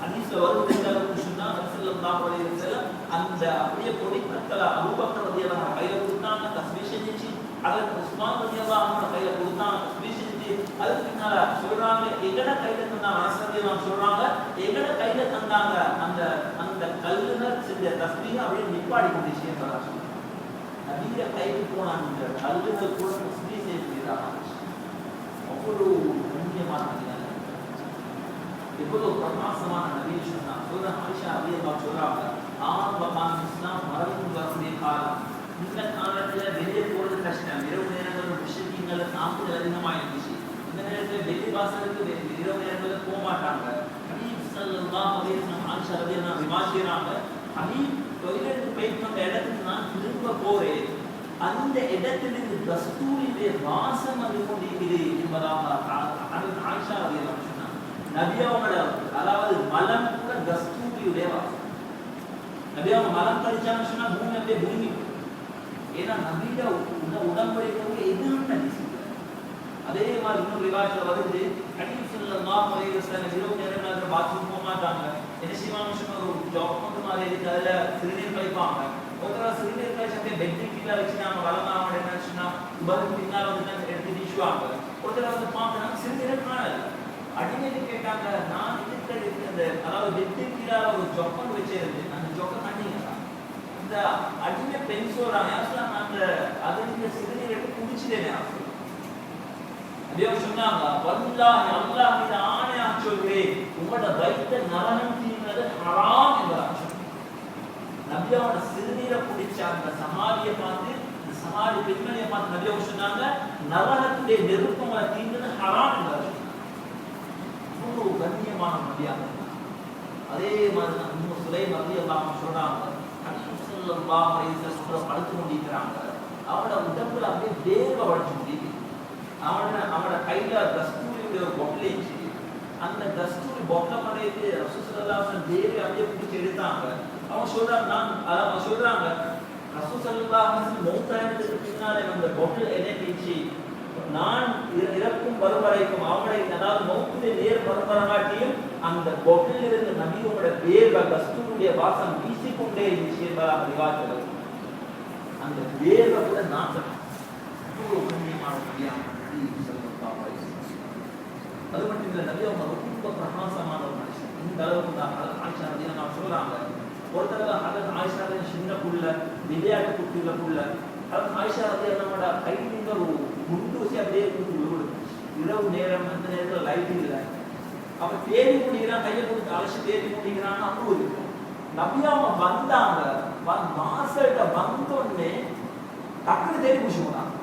ஹதீஸ்ல வருது என்ன சொன்னா ஸல்லல்லாஹு அலைஹி வஸல்லம் அந்த அப்படியே பொடிக்கட்டல அபூபக்கர் ரலியல்லாஹு கையில கொடுத்தாங்க, தஸ்பீஹ் செஞ்சுச்சு. அதற்கு உஸ்மான் ரலியல்லாஹு அன்ஹு கையில கொடுத்தாங்க, தஸ்பீஹ் செஞ்சு. அதுக்கு பின்னால சொல்றாங்க எங்கட கையில தந்தாங்க, ரசூலுல்லாஹ் சொல்றாங்க எங்கட கையில தந்தாங்க அந்த அந்த கல்லுகள் செஞ்ச தஸ்பீஹ் அப்படியே நிப்பாடி கொண்டுச்சு என்றாங்க. நபிய கைக்கு போன அந்த கல்லுகள் கூட தஸ்பீஹ் செய்கிறாங்க. அவ்வளவு முக்கியமான இவ்வளவு பிரகாசமான நபி சொன்னாங்க. ஆயிஷா ரலியல்லாஹு சொல்றாங்க, ஆரம்பமான இஸ்லாம் மரபு வரக்கூடிய காலம். இந்த காலத்துல வெளியே போறது கஷ்டம். இரவு நேரங்களில் முஸ்லிம்கள் சாப்பிட அதிகமா இருந்துச்சு. இந்த நேரத்தில் வெளி வாசலுக்கு இரவு நேரங்களில் போக மாட்டாங்க. ஹபீப் ஸல்லல்லாஹு அலைஹி வஸல்லம் ஆயிஷா ரலியல்லாஹு விமர்சிக்கிறாங்க, ஹபீப் டொய்லெட் போயிட்டு அந்த இடத்துக்கு நான் திரும்ப போறேன், அந்த இடத்திலிருந்து கஸ்தூரியுடைய வாசம் வந்து கொண்டிருக்கிறது என்பதாக ஆயிஷா ரலியல்லாஹு சொன்னாங்க. நபி அவங்களோட அதாவது மலம் கூட கஸ்தூரியுடைய வாசம். நபி அவங்க மலம் கழிச்சாங்கன்னு சொன்னா பூமி அப்படியே பூமி. ஏன்னா நபியோட உடம்புடைய எதுவும் நடிச்சு. அதே மாதிரி இன்னொரு ரிவாயத்துல வருது, ஹதீஸ் ஸல்லல்லாஹு அலைஹி வஸல்லம் இரவு நேரங்களில் பாத்ரூம் போக மாட்டாங்க. என்ன செய்வாங்க சொன்னா ஒரு ஜாப் கொண்டு மாதிரி இருக்கு, அதுல சிறுநீர் கழிப்பாங்க. ஒரு சிறுநீர் கழிச்சு அப்படியே பெட் கீழே வச்சு நாங்க வளர்ந்தாங்க என்ன சொன்னா உபருக்கு பின்னால் வந்து எடுத்து வீசுவாங்க. ஒருத்தர் வந்து பார்க்கறாங்க சிறுநீரை காணல. அடிமையை கேட்டாங்க, நான் இருக்கிற அந்த அதாவது வெற்றிக்கிறார ஒரு ஜொக்கன் வச்சிருந்து அந்த ஜொக்க கண்டிங்களா இந்த அடிமை பெண் சொல்றாங்க யாரும் அந்த அது நீங்க சிறுநீர் எடுத்து குடிச்சிட்டேனே அப்படியே சொன்னாங்க வல்லாஹி அல்லாஹ் மீது ஆணையாக சொல்கிறேன் உங்களோட வைத்த நரகம் தீர்ந்தது ஹராம் என்றார். நபியோட சிறுநீரை குடிச்ச அந்த சமாதியை பார்த்து இந்த சமாதி பெண்மணியை பார்த்து நபியோ சொன்னாங்க நரகத்துடைய நெருப்பங்களை தீர்ந்தது ஹராம் என்றார். இவ்வளவு கண்ணியமான நபியாக. அதே மாதிரி தான் இன்னும் சுலைம் ரலியல்லாஹு அன்ஹு சொல்றாங்க ஹதீஸ் ஸல்லல்லாஹு அலைஹி வஸல்லம் படுத்து கொண்டிருக்கிறாங்க. அவரோட உடம்புல அப்படியே வேர்வை வடிச்சு கொண்டிருக்கு. அவனோட கையில கஸ்தூரியுடைய ஒரு பொட்டல் இருந்துச்சு. அந்த கஸ்தூரி பொட்டல் மலைக்கு ரசூல் ஸல்லல்லாஹு அலைஹி வஸல்லம் தேவி அப்படியே பிடிச்சி எடுத்தாங்க. அவங்க சொல்றாங்க ரசூல் ஸல்லல்லாஹு அலைஹி வஸல்லம் மௌத்தானதுக்கு பின்னாலே அந்த பொட்டல் என்னைக்கு நான் இறக்கும் வரும் வரைக்கும் அவங்களை அதாவது மௌத்துடைய நேர் பரம்பரங்காட்டியும் அந்த பொட்டில் இருந்து நபியோட வேர்வை கஸ்தூரியுடைய வாசம் வீசிக்கொண்டே இருந்துச்சு என்பதாக விவாதித்தது. அந்த வேர்வை கூட நாட்டம் அது மட்டும் இல்லை நபி அவங்க ரொம்ப பிரகாசமான ஒரு மனுஷன். இந்த அளவுக்கு ஆயிஷா ரலியல்லாஹு அன்ஹா சொல்றாங்க ஒரு தடவை ஹதரத் ஆயிஷா சின்ன புள்ள விளையாட்டு குட்டியுள்ள புள்ள ஹதரத் ஆயிஷா ரலியல்லாஹு அன்ஹா கையில ஒரு முண்டூசி அப்படியே விழுவுது. இரவு நேரம் அந்த நேரத்தில் லைட் இல்லை. அப்ப தேடி முடிக்கிறான் கையை கொடுத்து அழைச்சி தேடி முடிக்கிறான்னு அனுபவம் இருக்கும். நபியாம வந்தாங்க வாசல்கிட்ட வந்தோடனே டக்குனு தேடி பிடிச்சி போனாங்க.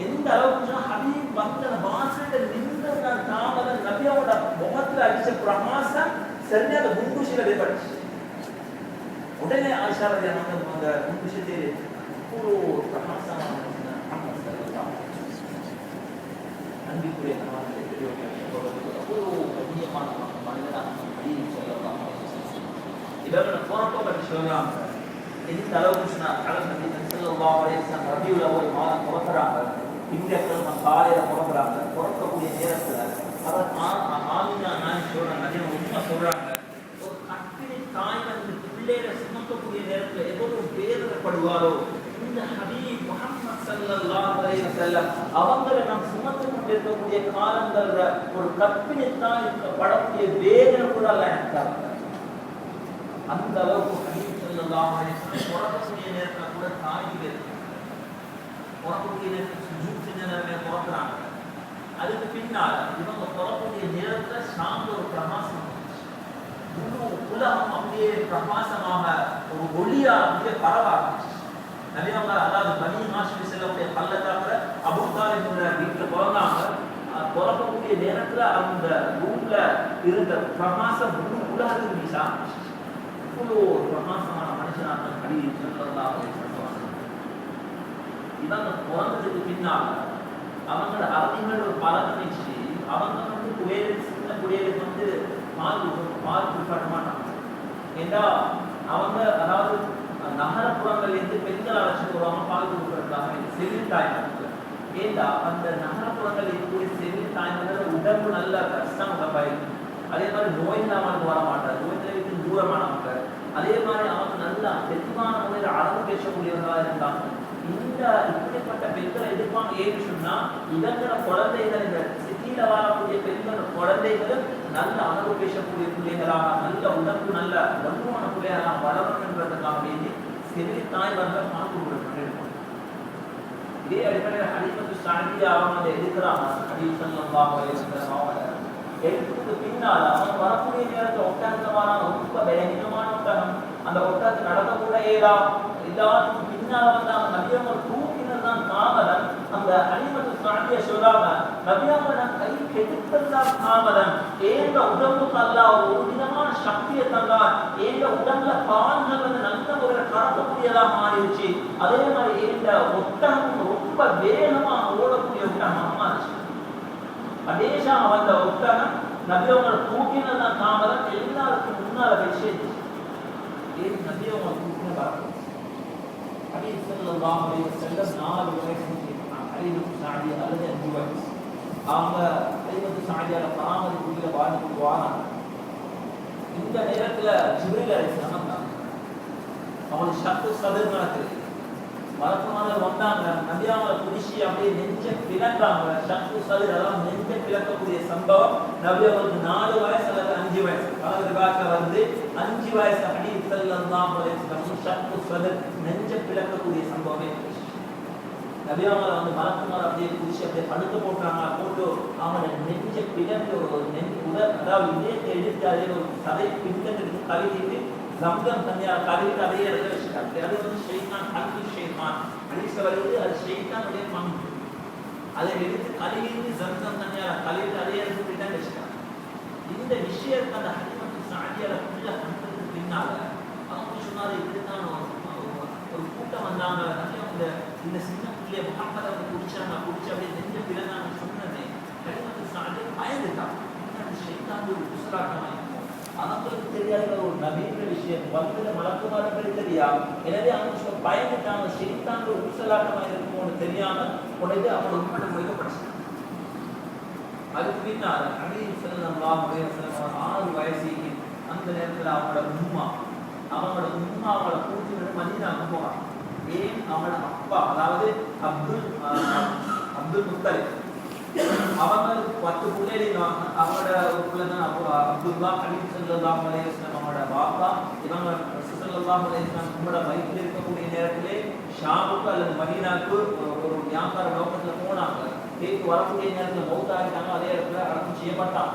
எந்த அளவுக்கு ஹபீப் வந்த வாசல்கிட்ட நின்று தாமதம் நபியாவோட முகத்துல அடிச்ச பிரகாசம் சரியா அந்த குண்டூசியில வேப்படிச்சு. உடனே ஆயிஷா ரலியல்லாஹு அன்ஹா அந்த குண்டூசி தேடி ஒரு பிரகாசமான அன்பிற்குரிய இவர்களை போராட்டம் பற்றி சொல்றாங்க. எந்த அளவுக்கு ரபியுல் அவ்வல் மாதம் பிறக்கிறாங்க. திங்கட்கிழமை காலையில பிறக்கிறாங்க. பிறக்கக்கூடிய நேரத்துல ஆமினா நான் சொல்றாங்க அதே உண்மை சொல்றாங்க ஒரு கற்பிணி தாய் வந்து பிள்ளைகளை சுமக்கக்கூடிய நேரத்துல எவ்வளவு வேதனைப்படுவாரோ இந்த ஹபீப் முஹம்மது ஸல்லல்லாஹு அலைஹி வஸல்லம் அவங்களை நாம் சுமந்து கொண்டிருக்கக்கூடிய காலங்கள்ல ஒரு கற்பிணி தாய் படக்கூடிய வேதனை கூட அல்லாஹ் அந்த அளவுக்கு ஹபீப் ஸல்லல்லாஹு அலைஹி வஸல்லம் பிறக்கக்கூடிய நேரத்துல கூட தாய்க்கு பிறக்கக்கூடிய நேரத்தில் சுஜூத் செஞ்ச நேரத்தில் பிறக்கிறாங்க. அதுக்கு பின்னால் இவங்க பிறக்கக்கூடிய நேரத்துல சாந்த ஒரு பிரகாசம் முழு உலகம் அப்படியே பிரகாசமாக ஒரு ஒளியா அப்படியே பரவாச்சு. நபியவங்க அதாவது பனி ஹாஷிம் செல்லக்கூடிய பள்ளத்தாக்குல அபூ தாலிப் வீட்டுல பிறந்தாங்க. பிறக்கக்கூடிய நேரத்துல அந்த ரூம்ல இருந்த பிரகாசம் முழு உலகத்துக்கு வீசா. இவ்வளோ ஒரு பிரகாசமான மனுஷனாக ஹதீஸ் ஸல்லல்லாஹு அலைஹி வஸல்லம். இவங்க பிறந்ததுக்கு பின்னால் அவங்களோட அறிஞர்கள் ஒரு பழக்கம் வச்சு அவங்க வந்து குவையில் சின்ன குவையிலுக்கு வந்து பால் கொடுக்க மாட்டாங்க. ஏண்டா அவங்க அதாவது நகரப்புறங்கள் இருந்து பெண்கள் அழைச்சிட்டு வருவாங்க பால் கொடுக்கறதுக்காக செவில் தாய்மார்கள். ஏண்டா அந்த நகரப்புறங்கள் இருக்கக்கூடிய செவில் தாய்மார்கள் உடம்பு நல்ல கஷ்டம் உடம்பாயிருக்கு. அதே மாதிரி நோய் இல்லாமல் வர மாட்டார். நோய் விட்டு தூரமானவங்க. அதே மாதிரி அவங்க நல்லா தெளிவான முறையில் அளவு பேசக்கூடியவர்களாக இருந்தாங்க. இந்த இப்படிப்பட்ட பெண்களை எதிர்ப்பாங்க. ஏன்னு சொன்னா இவங்களோட குழந்தைகள் இந்த சிட்டியில வாழக்கூடிய பெண்களோட குழந்தைகளும் நல்ல அளவு பேசக்கூடிய பிள்ளைகளாக நல்ல உடம்பு நல்ல வலுவான பிள்ளைகளாக வளரணும் என்றதுக்காக வேண்டி செவிலி தாய்மார்கள் பார்த்து கொண்டிருப்பாங்க. இதே அடிப்படையில் ஹதீஸு ஸஅதியா அவங்க எதிர்க்கிறாங்க. ஹதீஸ் ஸல்லல்லாஹு அலைஹி வஸல்லம் எடுத்துக்கு பின்னால் அவங்க வரக்கூடிய நேரத்தில் ஒட்டகமான ரொம்ப பலகீனமான ஒட்டகம். அந்த ஒட்டகத்தை நடக்க கூட எல்லாத்துக்கும் பின்னால் வந்து அவங்க நபியவங்க தூக்கினதுதான் தாமதம். அந்த ஹலீமத்து ஸஅதியா சொல்றாங்க நபியவங்க கை கெடுத்ததுதான் தாமதம். ஏங்க உடம்புக்கு அல்லாஹ் ஒரு விதமான சக்தியை தந்தார். ஏங்க உடம்புல பால்கள் வந்து நல்ல முறையில் கறக்கக்கூடியதா மாறிடுச்சு. அதே மாதிரி ஏங்க ஒட்டகம் ரொம்ப வேகமா ஓடக்கூடிய ஒட்டகம் மாறிச்சு. கடைசியா வந்த ஒட்டகம் நபியவங்களை தூக்கினதுதான் தாமதம். எல்லாருக்கும் முன்னால வச்சு நபியவங்களை தூக்கின வரணும். ஹதீஸ் ஸல்லல்லாஹு அலைஹி வஸல்லம் 4 வயசு ஹலீமத்து ஸஅதியா அல்லது 5 வயசு அவங்க ஹலீமத்து ஸஅதியால பராமரிப்புல வாழ்ந்து வராங்க. இந்த நேரத்துல ஜிப்ரீல் அலைஹிஸ்ஸலாம் வந்தாங்க. அவங்களுக்கு ஷக்கு சதர் நடக்குது. வழக்கமாக வந்தாங்க நபியாவங்களை குடிச்சி அப்படியே நெஞ்ச பிளந்தாங்க. ஷக்கு சதர் எல்லாம் நெஞ்ச பிளக்கக்கூடிய சம்பவம் நபியவங்களுக்கு 4 வயசு அல்லது 5 வயசு பல விவாதத்தில் 5 வயசு ஹதீஸ் ஸல்லல்லாஹு அலைஹி வஸல்லம் ஷக்கு சதர் நெஞ்ச பிளக்கக்கூடிய சம்பவமே. நபி அவங்க வந்து மலக்குமார் அப்படியே குதிச்சு அப்படியே படுக்க போட்டாங்க. போட்டு அவங்களோட நெஞ்ச பிளந்து அதாவது இதயத்தை எடுத்து அதே ஒரு சதை பின்னெடுத்து கழுவிட்டு ஜம்சம் தண்ணியால் கழுவிட்டு அதே இடத்துல வச்சுட்டாங்க. அது வந்து ஷைத்தான், கல்வி ஷைத்தான் ஹதீஸ்ல வருது. அது ஷைத்தானுடைய பங்கு. அதை எடுத்து கழுவிட்டு ஜம்சம் தண்ணியால் கழுவிட்டு அதே இடத்துல பின்னாடி வச்சுட்டாங்க. இந்த விஷயத்தை அந்த ஹலிமத்து சாதியால உள்ள பண்றதுக்கு பின்னால அவங்க சொன்னாரு, இப்படித்தான் ஒரு கூட்டம் வந்தாங்க. இந்த சின்ன பிள்ளைய முகமது அவங்க குடிச்சாங்க, குடிச்சு அப்படியே நெஞ்ச பிள்ளைங்க சொன்னதே ஹலிமத்து சாதியை பயந்துட்டாங்க. ஷைத்தான் ஒரு உசுராட்டமா இருக்கும். அவங்களுக்கு தெரியாத ஒரு நவீன விஷயம் வந்து மலக்குமாரங்களுக்கு தெரியாது. எனவே அவங்க பயந்துட்டாங்க. ஷைத்தான் ஒரு உசுராட்டமா இருக்கும்னு தெரியாம உடனே அவங்க உண்மையை முறைக்கப்படிச்சாங்க. அதுக்கு பின்னால் ஹதீஸ் ஸல்லல்லாஹு அலைஹி வஸல்லம் 6 வயசுக்கு அந்த நேரத்தில் அவங்களோட உம்மா அவங்கள கூட்டிட்டு மதீனாவுக்கு போறாங்க. ஏன்? அவங்களோட அப்பா அதாவது அப்துல் முத்தலிப் அவங்களுக்கு 10 பிள்ளைகள். அவங்களோட ஒரு பிள்ளை தான் அப்துல்லா. ஹதீஸ் ஸல்லல்லாஹு அலைஹி வஸல்லம் அவங்களோட பாப்பா. இவங்க ஸல்லல்லாஹு அலைஹி வஸல்லம் உங்களோட வயிற்றில் இருக்கக்கூடிய நேரத்திலே ஷாமுக்கு அல்லது மதீனாவுக்கு ஒரு வியாபார நோக்கத்தில் போனாங்க. கேட்டு வரக்கூடிய நேரத்தில் மௌத்தாகிட்டாங்க. அதே இடத்துல அடக்கம் செய்யப்பட்டாங்க.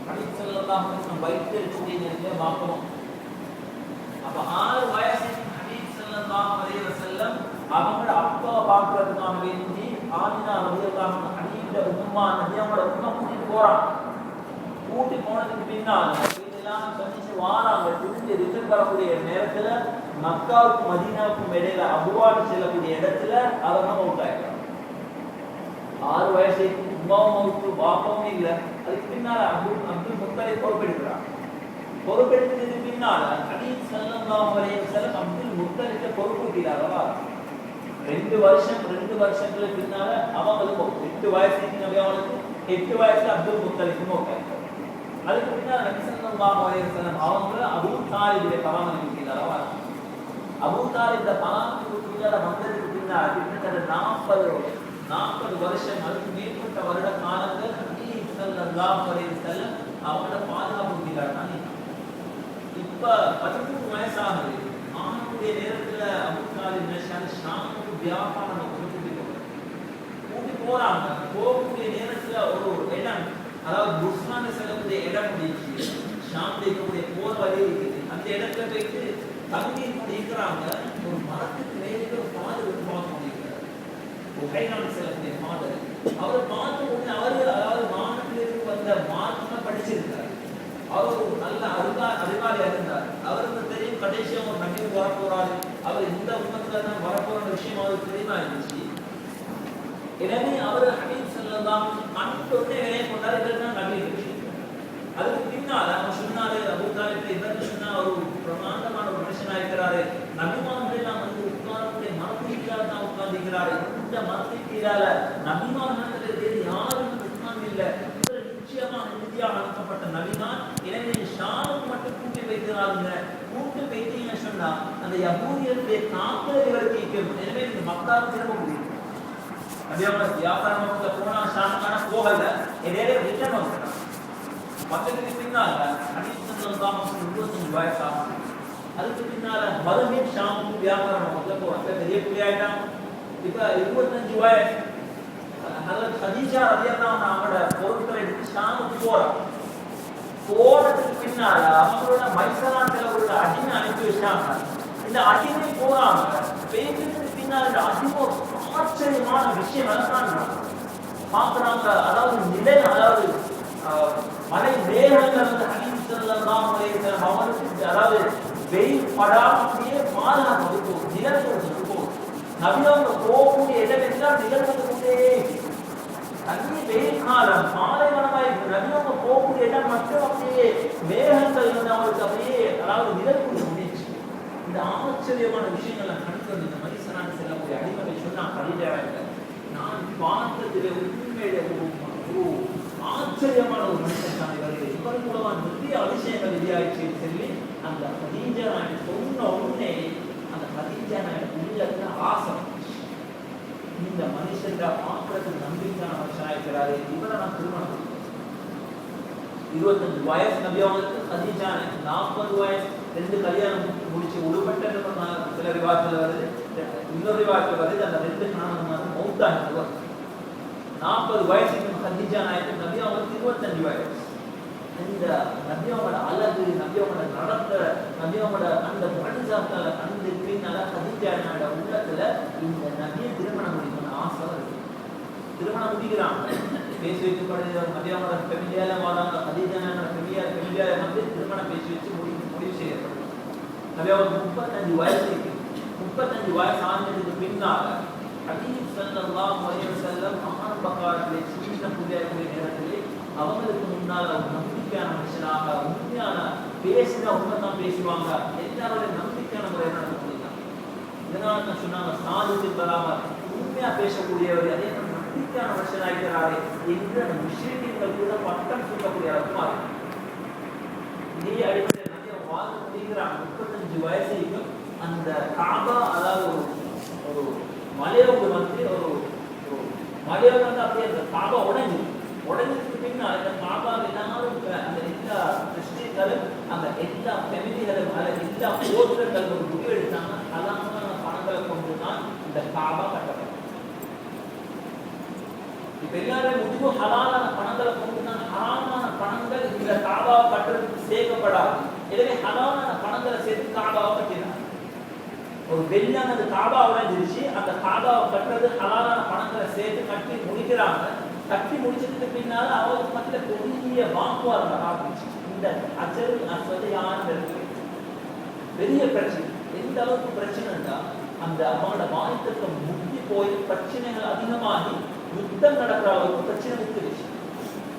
ஹதீஸ் ஸல்லல்லாஹு அலைஹி வஸல்லம் வயிற்றில் இருக்கக்கூடிய நேரத்தில் பார்க்கணும். அப்ப 6 வயசு ஹதீஸ் ஸல்லல்லாஹு அலைஹி வஸல்லம் அவங்களோட அப்பாவை பார்க்கறதுக்காக வேண்டி ஆமினா ரலியல்லாஹு அன்ஹா ஹதீஸ்ல உம்மா நபி அவங்களோட உம்மா கூட்டிட்டு போறாங்க. கூட்டி போனதுக்கு பின்னால் இதெல்லாம் சந்திச்சு வாராங்க. திரும்பி ரிட்டர்ன் வரக்கூடிய நேரத்துல மக்காவுக்கும் மதீனாவுக்கும் இடையில அபுவான்னு செல்லக்கூடிய இடத்துல அவங்க மௌத்தாயிட்டாங்க. 6 வயசு உம்மாவும் மௌத்து, பாப்பாவும் இல்லை. அதுக்கு பின்னால அப்துல் முத்தலிப் பொறுப்பெடுக்கிறாங்க. பொறுப்பெடுத்ததுக்கு பின்னால ஹதீஸ் ஸல்லல்லாஹு அலைஹி வஸல்லம் அப்துல் முத்தலிப்பை பொறுப்பேற்கிறாரா 2 வருஷங்களுக்கு பின்னால அவங்களுக்கு 8 வயசுக்கு நபி அவங்களுக்கு 8 வயசுல அப்துல் முத்தலிப் மௌத்தாயிட்டாங்க. அதுக்கு பின்னால நபி ஸல்லல்லாஹு அலைஹி வஸல்லம் அவங்க அபூ தாலிபை பராமரிக்கிறாரா. அபூ தாலிபை பராமரிக்கிறார வந்ததுக்கு பின்னால கிட்டத்தட்ட 40 வருஷம் அதுக்கு மேற்பட்ட வருட காலங்கள் ஹதீஸ் ஸல்லல்லாஹு அலைஹி வஸல்லம் அவங்களோட பாதுகாப்பு இருக்கிறாங்க. இப்ப 13 வயசாகுது. ஆணுடைய நேரத்துல அபூ தாலிப் ஷாமுக்கு வியாபாரம் கூட்டி போறாங்க. போகக்கூடிய நேரத்துல ஒரு இடம், அதாவது புஸ்மான் செல்லக்கூடிய இடம் முடிச்சு ஷாம்ல இருக்கக்கூடிய போர் வழி இருக்குது. அந்த இடத்துல போயிட்டு தண்ணி இருக்கிறாங்க. ஒரு மரத்துக்கு மேலே ஒரு பாதை பார்க்க புகையினால் செல்லக்கூடிய ஃபாதர் அவரை பார்த்த உடனே அதாவது மாநிலத்திலிருந்து வந்த மார்க்கம் படிச்சிருக்காரு. அவர் ஒரு நல்ல அறிவாளியா இருந்தார். அவருக்கு தெரியும் கடைசியாக ஒரு நபி வரப்போறாரு, அவர் இந்த உம்மத்துல தான் வரப்போற விஷயம் அவருக்கு தெரியுமா இருந்துச்சு. எனவே அவர் ஹதீஸ் ஸல்லல்லாஹு அலைஹி வஸல்லம் அன்றைய வேலையை கொண்டாரு. இதெல்லாம் நபி விஷயம். அதுக்கு பின்னால் அவர் சொன்னாரு, அபூ தாலிப் இவர் சொன்னா ஒரு பிரமாண்டமான ஒரு மனுஷனா இருக்கிறாரு. நபிமார்கள் எல்லாம் வந்து உட்காரக்கூடிய மரத்திற்காக தான் உட்கார்ந்துக்கிறாரு. இந்த மரத்திற்கால நபிமார்கள் வேறு யாரும் உட்கார்ந்து இல்லை. நிச்சயமாக இறுதியாக அனுப்பப்பட்ட நபிதான். எனவே ஷாமுக்கு மட்டும் கூட்டி வைக்கிறாங்க. கூட்டு வைத்தீங்கன்னு சொன்னா அந்த யஹூதியருடைய தாக்குதல் இவருக்கு இருக்கும். எனவே இந்த மக்காவுக்கு திரும்ப முடியும். நபியாவோட வியாபார நோக்கத்தில் போனா ஷாமுக்கான போகல, இடையில ரிட்டர்ன் வந்துட்டாங்க. பக்கத்துக்கு பின்னால ஹதீஸ் ஸல்லல்லாஹு அலைஹி வஸல்லம் 25 வயசாகும். அதுக்கு பின்னால மறுபடியும் ஷாமுக்கு வியாபார நோக்கத்தில் போறாங்க. பெரிய பிள்ளையாயிட்டாங்க. இப்ப 25 வயசு ஹதரத் ஹதீஜா ரலியல்லாஹு அன்ஹா அவங்களோட பொருட்களை எடுத்து ஷாமுக்கு போறாங்க. போறதுக்கு பின்னால அவங்களோட மைசரான்ல ஒரு அடிமை அனுப்பி வச்சாங்க. இந்த அடிமை போறாங்க. பேசுறதுக்கு பின்னால இந்த அடிமை ஆச்சரியமான விஷயம் நடக்கிறாங்க பாக்குறாங்க. அதாவது நிலை, அதாவது மலை மேகங்கள் வந்து ஹதீஸ் ஸல்லல்லாஹு அலைஹி வஸல்லம் அவருக்கு அதாவது வெயில் படாமையே பாதுகாப்பு இருக்கும். நிலத்தோடு இருக்கும். நபி அவங்க போகக்கூடிய இடம் எல்லாம் நிலத்தோடு கொண்டே தண்ணி வெயில் காலம் பாலைவனமாக இருக்கு. நபி அவங்க போகக்கூடிய இடம் மட்டும் அப்படியே மேகங்கள் வந்து அவங்களுக்கு அப்படியே அதாவது நிலத்தோடு முடிச்சு. இந்த ஆச்சரியமான விஷயங்களை கண்டுக்கிறது இந்த மனுஷனாக செல்லக்கூடிய அடிமலை சொன்னா கடிதம் நான் பார்த்ததிலே உண்மையிலே ஒரு ஆச்சரியமான ஒரு மனுஷன் தான் இவர்கள். இவர் மூலமா நிறைய அதிசயங்கள் வெளியாயிடுச்சு சொல்லி அந்த ஹதீஜா நாயகி சொன்ன உடனே அந்த ஹதீஜா நாயகி உள்ளத்துல ஆசை, இந்த மனுஷன் பார்க்கறதுக்கு நம்பிக்கையான மனுஷனா இருக்கிறாரு, இவரை நான் திருமணம் 25 வயசு நபி அவங்களுக்கு ஹதீஜா 40 வயசு 2 கல்யாணம் முடிச்சு உடுபட்ட சில விவாதத்தில் வருது, இன்னொரு விவாதத்தில் வருது. அந்த 2 கணவன் மௌத்தானவர் 40 வயசுக்கு கதீஜா நாயகம் நபி அவங்களுக்கு 25 வயசு. இந்த நபியோட அழகு, நபியோட நடத்த, நபியோட அந்த மனிதாக்களை கண்டு பின்னால கதீஜானோட உள்ளத்துல இந்த நபியை திருமணம் முடிக்கணும்னு ஆசை இருக்கு. திருமணம் முடிக்கிறாங்க, பேசி வைக்கப்படுது. நபியோட ஃபெமிலியால வாழாங்க, கதீஜானோட ஃபெமிலியால வந்து திருமணம் பேசி வச்சு முடிவு செய்யப்படுது. நபியோட 35 வயசு இருக்கு. 35 வயசு ஆனதுக்கு பின்னால ஹபீப் ஸல்லல்லாஹு அலைஹி வஸல்லம் ஆரம்ப காலத்திலே சின்ன புதிய நேரத்திலே அவங்களுக்கு முன்னால் நம்பிக்கையான மனுஷனாக, உண்மையான பேசினா உண்மைதான் பேசுவாங்க, எல்லாரோட நம்பிக்கையான முறையை நடத்த முடியும். இதனால தான் சொன்னாங்க சாதித்து வராமல் உண்மையா பேசக்கூடியவர், அதே நம்பிக்கையான மனுஷனாகிறாரே என்று அந்த முஸ்லிம்கள் கூட பட்டம் சூட்டக்கூடிய அளவுக்கு மாறி இதே அடிப்படையில் நிறைய வாழ்ந்து முடிக்கிறாங்க. 35 வயசுக்கும் அந்த காபா, அதாவது ஒரு மலையோடு வந்து ஒரு மலையோடு வந்து அப்படியே அந்த காபா உடஞ்சதுக்கு பின்னால் இந்த காபா எல்லாரும் அந்த எல்லா கிறிஸ்டியன்களும் அந்த எல்லா ஃபெமிலிகளும் எல்லா போற்றர்கள் ஒரு முடிவு எடுத்தாங்க. அல்லாமான பணங்களை கொண்டு தான் இந்த காபா கட்டப்படும். இப்ப எல்லாரும் முடிவு ஹலாலான பணங்களை கொண்டு தான், ஹராமான பணங்கள் இந்த காபாவை கட்டுறதுக்கு சேர்க்கப்படாது. எனவே ஹலாலான பணங்களை சேர்த்து காபாவை கட்டினாங்க. ஒரு வெள்ளம் அந்த காபாவை இருந்துச்சு, அந்த காபாவை கட்டுறது ஹலாலான பணங்களை சேர்த்து கட்டி முடிக்கிறாங்க. கட்டி முடிச்சதுக்கு பின்னால அவருக்கு மத்தியில் பெரிய வாக்குவாதம் ஆரம்பிச்சு. இந்த அஜரு அஸ்வது யாருன்னு பெரிய பிரச்சனை. எந்த அளவுக்கு பிரச்சனைன்னா அந்த அவங்களோட வாழ்க்கைக்கு முக்கி போய் பிரச்சனைகள் அதிகமாகி யுத்தம் நடக்கிற அளவுக்கு பிரச்சனை முக்கிடுச்சு.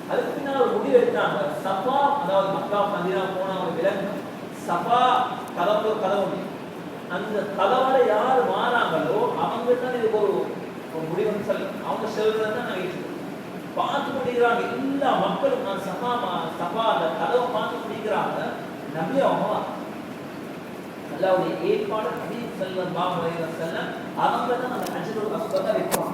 அதுக்கு பின்னால் ஒரு முடிவு எடுத்தாங்க. சபா, அதாவது மக்கா மதீனா போனவங்க விலங்கு சபா கதவு அந்த கதவுல யாரு மாறாங்களோ அவங்க தான் இதுக்கு ஒரு முடிவுன்னு சொல்லி அவங்க செல்வதான் நான் பார்த்து முடிக்கிறாங்க. எல்லா மக்களும் சபா அந்த கதவை பார்த்து முடிக்கிறாங்க. நபி அவங்க அல்லாஹ்வுடைய ஏற்பாடு ஹபீப் ஸல்லல்லாஹு அலைஹி வஸல்லம் அவங்க தான் அந்த அஜ்ருல் அஸ்வத வைப்பாங்க.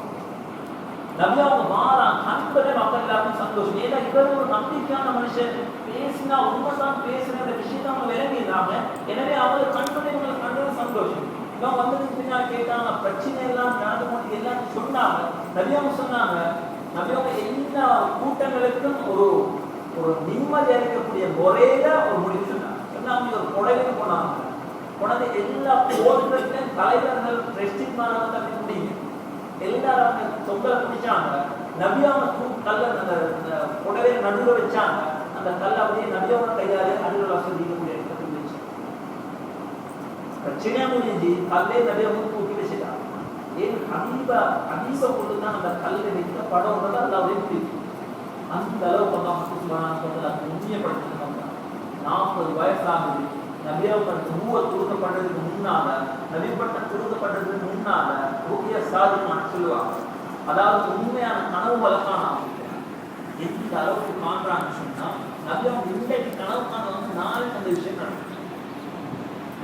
நபி அவங்க மாறாங்க. கண்புடைய மக்கள் எல்லாருக்கும் சந்தோஷம். ஏன்னா இவர் ஒரு நம்பிக்கையான மனுஷன், பேசினா உண்மைதான் பேசுற விஷயத்தை அவங்க விளங்கிடுறாங்க. எனவே அவங்க கண்புடைய கண்டது சந்தோஷம். இவங்க வந்ததுக்கு பின்னால் கேட்டாங்க, பிரச்சனை எல்லாம் நடந்து போது எல்லாம் சொன்னாங்க. நபி அவங்க சொன்னாங்க, நபி அவங்க எல்லா கூட்டங்களுக்கும் ஒரு நிம்மதி அளிக்கக்கூடிய முறையில ஒரு முடிவு சொன்னாங்க. அவங்க ஒரு கொடைக்கு போனாங்க. கொண்டது எல்லா போர்களுக்கும் தலைவர்கள் ரெஸ்டிங் பண்ணாங்க. தம்பி முடியும் எல்லாரும் அவங்க தொங்கலை பிடிச்சாங்க. நபியாவன கல்ல அந்த புடவை நடுவில் வச்சாங்க. அந்த கல்லை அப்படியே நபியாவன கையாலே நடுவில் வசதிக்கக்கூடிய இடத்துல வச்சு பிரச்சனையா முடிஞ்சு கல்லே நபியாவன தூக்கி வச்சுட்டாங்க. ஏன் ஹபீப கொண்டுதான் அந்த கல்லை வைத்த படம் அல்லாவே முடியும். அந்த அளவுக்கு அந்த உண்மையப்படுத்தினாங்க. 40 வயசாகுது. நபியாவுக்கு கொடுக்கப்படுறதுக்கு முன்னால, நபிப்பட்டம் கொடுக்கப்படுறதுக்கு முன்னால ரூபியா சாதிமான்னு சொல்லுவாங்க. அதாவது உண்மையான கனவு வழக்கான எந்த அளவுக்கு காண்றான்னு சொன்னா, நபியாவும் இன்றைக்கு கனவு காணவங்க நாளைக்கு அந்த விஷயம் நடக்கும்.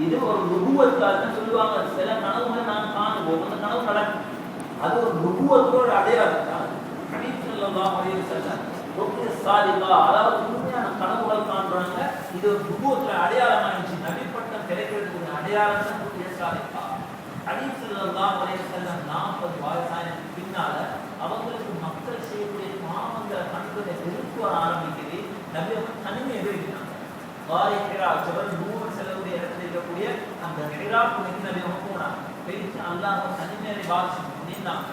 இது ஒரு நுபுவத்துக்காக சொல்லுவாங்க. சில கனவுகளை நான் காணுவோம், அந்த கனவு நடக்கும். அது ஒரு நுபுவத்தோட அடையாளம் தான். ஹபீப் ஸல்லல்லாஹு அலைஹி வஸல்லம் ரூபியா சாதிகா, அதாவது உண்மையான கனவுகள் காண்றாங்க. இது ஒரு நுபுவத்துல அடையாளமா இருந்துச்சு. நபிப்பட்டம் கிடைக்கிறதுக்கு அடையாளம் தான் ரூபியா சாதிகா. ஹபீப் ஸல்லல்லாஹு அலைஹி வஸல்லம் 40 வயசானதுக்கு பின்னால அவங்களுக்கு மக்கள் செய்யக்கூடிய பாவங்களை கண்களை வெறுப்பு ஆரம்பிக்குது. நபி அவங்க தனிமையை எதிர்க்கிறாங்க. வாரி ஹிரா ஜபல் நூர் செல்லக்கூடிய இடத்துல இருக்கக்கூடிய அந்த ஹிரா குகைக்கு நபி அவங்க போனாங்க. போயிட்டு அல்லாஹ் தனிமையை பாதிச்சு நின்னாங்க.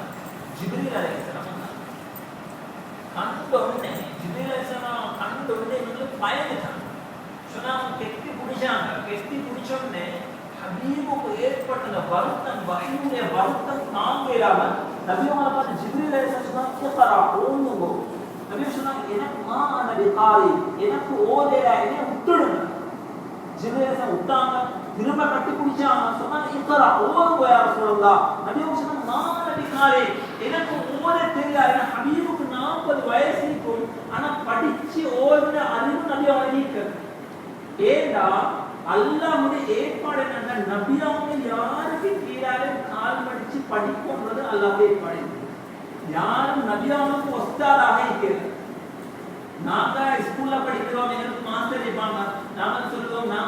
ஜிப்ரீல் அலைஹிஸ்ஸலாம் கண்ட உடனே ஜிப்ரீல் அலைஹிஸ்ஸலாம் கண்ட உடனே இவங்களுக்கு பயந்துட்டாங்க. சொன்னாங்க, கெட்டி பிடிச்சாங்க. கெட்டி பிடிச்ச உடனே ஹபீபுக்கு ஏற்பட்ட வருத்தம், வஹீயுடைய வருத்தம் தாங்க இல்லாம நபி அவங்களை பார்த்து ஜிப்ரீல் அலைஹிஸ்ஸலாம் சொன்னாங்க, இக்ரா, ஓதுங்க. நபி சொன்னாங்க, எனக்கு நபி காரி, எனக்கு ஓதேடா, என்னை விட்டுடுங்க. ஜிப்ரீல் அலைஹிஸ்ஸலாம் விட்டாங்க. திரும்ப கட்டி பிடிச்சாங்க. சொன்னாங்க, இக்ரா, ஓதுங்க யா ரசூலல்லாஹ். நபி அவங்க சொன்னாங்க, நபி காரி, எனக்கு ஓத தெரியாது. ஏன்னா ஹபீபுக்கு 40 வயசு இருக்கும். ஆனா படிச்சு ஓதுன அறிவு நபி அவங்க. ஏண்டா அல்லாஹ்வுடைய ஏற்பாடு என்னன்னா, நபி அவங்க யாருக்கு கீழாலே கால் மடிச்சு படிக்கும்ன்றது அல்லாஹ்வுடைய ஏற்பாடு. யாரும் நபி அவங்களுக்கு உஸ்தாதாக இருக்கிறது. நாங்க ஸ்கூல்ல படிக்கிறோம், எங்களுக்கு மாஸ்டர் இருப்பாங்க. நாங்க சொல்லுவோம், நான்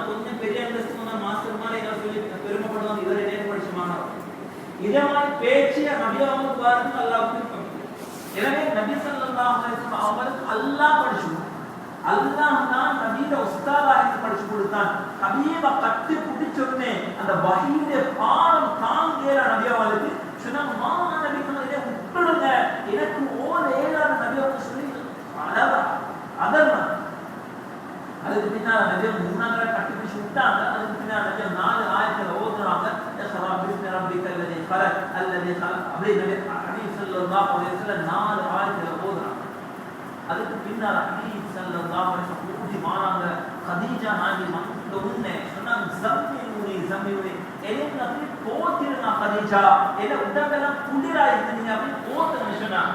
பெருமைப்படுவாங்க, இவரை நேரம் படிச்ச மாணவர். இதே மாதிரி பேச்சு நபி அவங்க பாருங்க அல்லாஹ்வுக்கு விருப்பம். எனவே நபி ஸல்லல்லாஹு அலைஹி வஸல்லம் அவங்களுக்கு அல்லாஹ் படிச்சு அல்லாஹ் தான் நபியோட உஸ்தாதாக படிச்சு கொடுத்தான். ஹபீப கட்டி பிடிச்சோடனே அந்த வஹீயுடைய பாடம் தாங்கேற நபி அவங்களுக்கு சொன்னாங்க, மாமா நபி இதை விட்டுடுங்க, எனக்கு ஓர் ஏழாத நபி அவங்க சொல்லி அதர்மன். அதுக்கு பின்னால் நபி மூணாங்க கட்டி பிடிச்சு விட்டாங்க. அதுக்கு பின்னால் நபி 4 ஆயத்துல ஓதுறாங்க, அதுக்கு பின்னால் ஹபீப் ஸல்லல்லாஹு அலைஹி வஸல்லம் ஊட்டி மாறாங்க. கதீஜா நாயகி வந்த உடனே சொன்னாங்க, ஜம்மியுனி என்ன அப்படி போத்திருந்தா கதீஜா, என்ன உடம்பெல்லாம் குளிரா இருந்தீங்க அப்படின்னு போத்துன்னு சொன்னாங்க.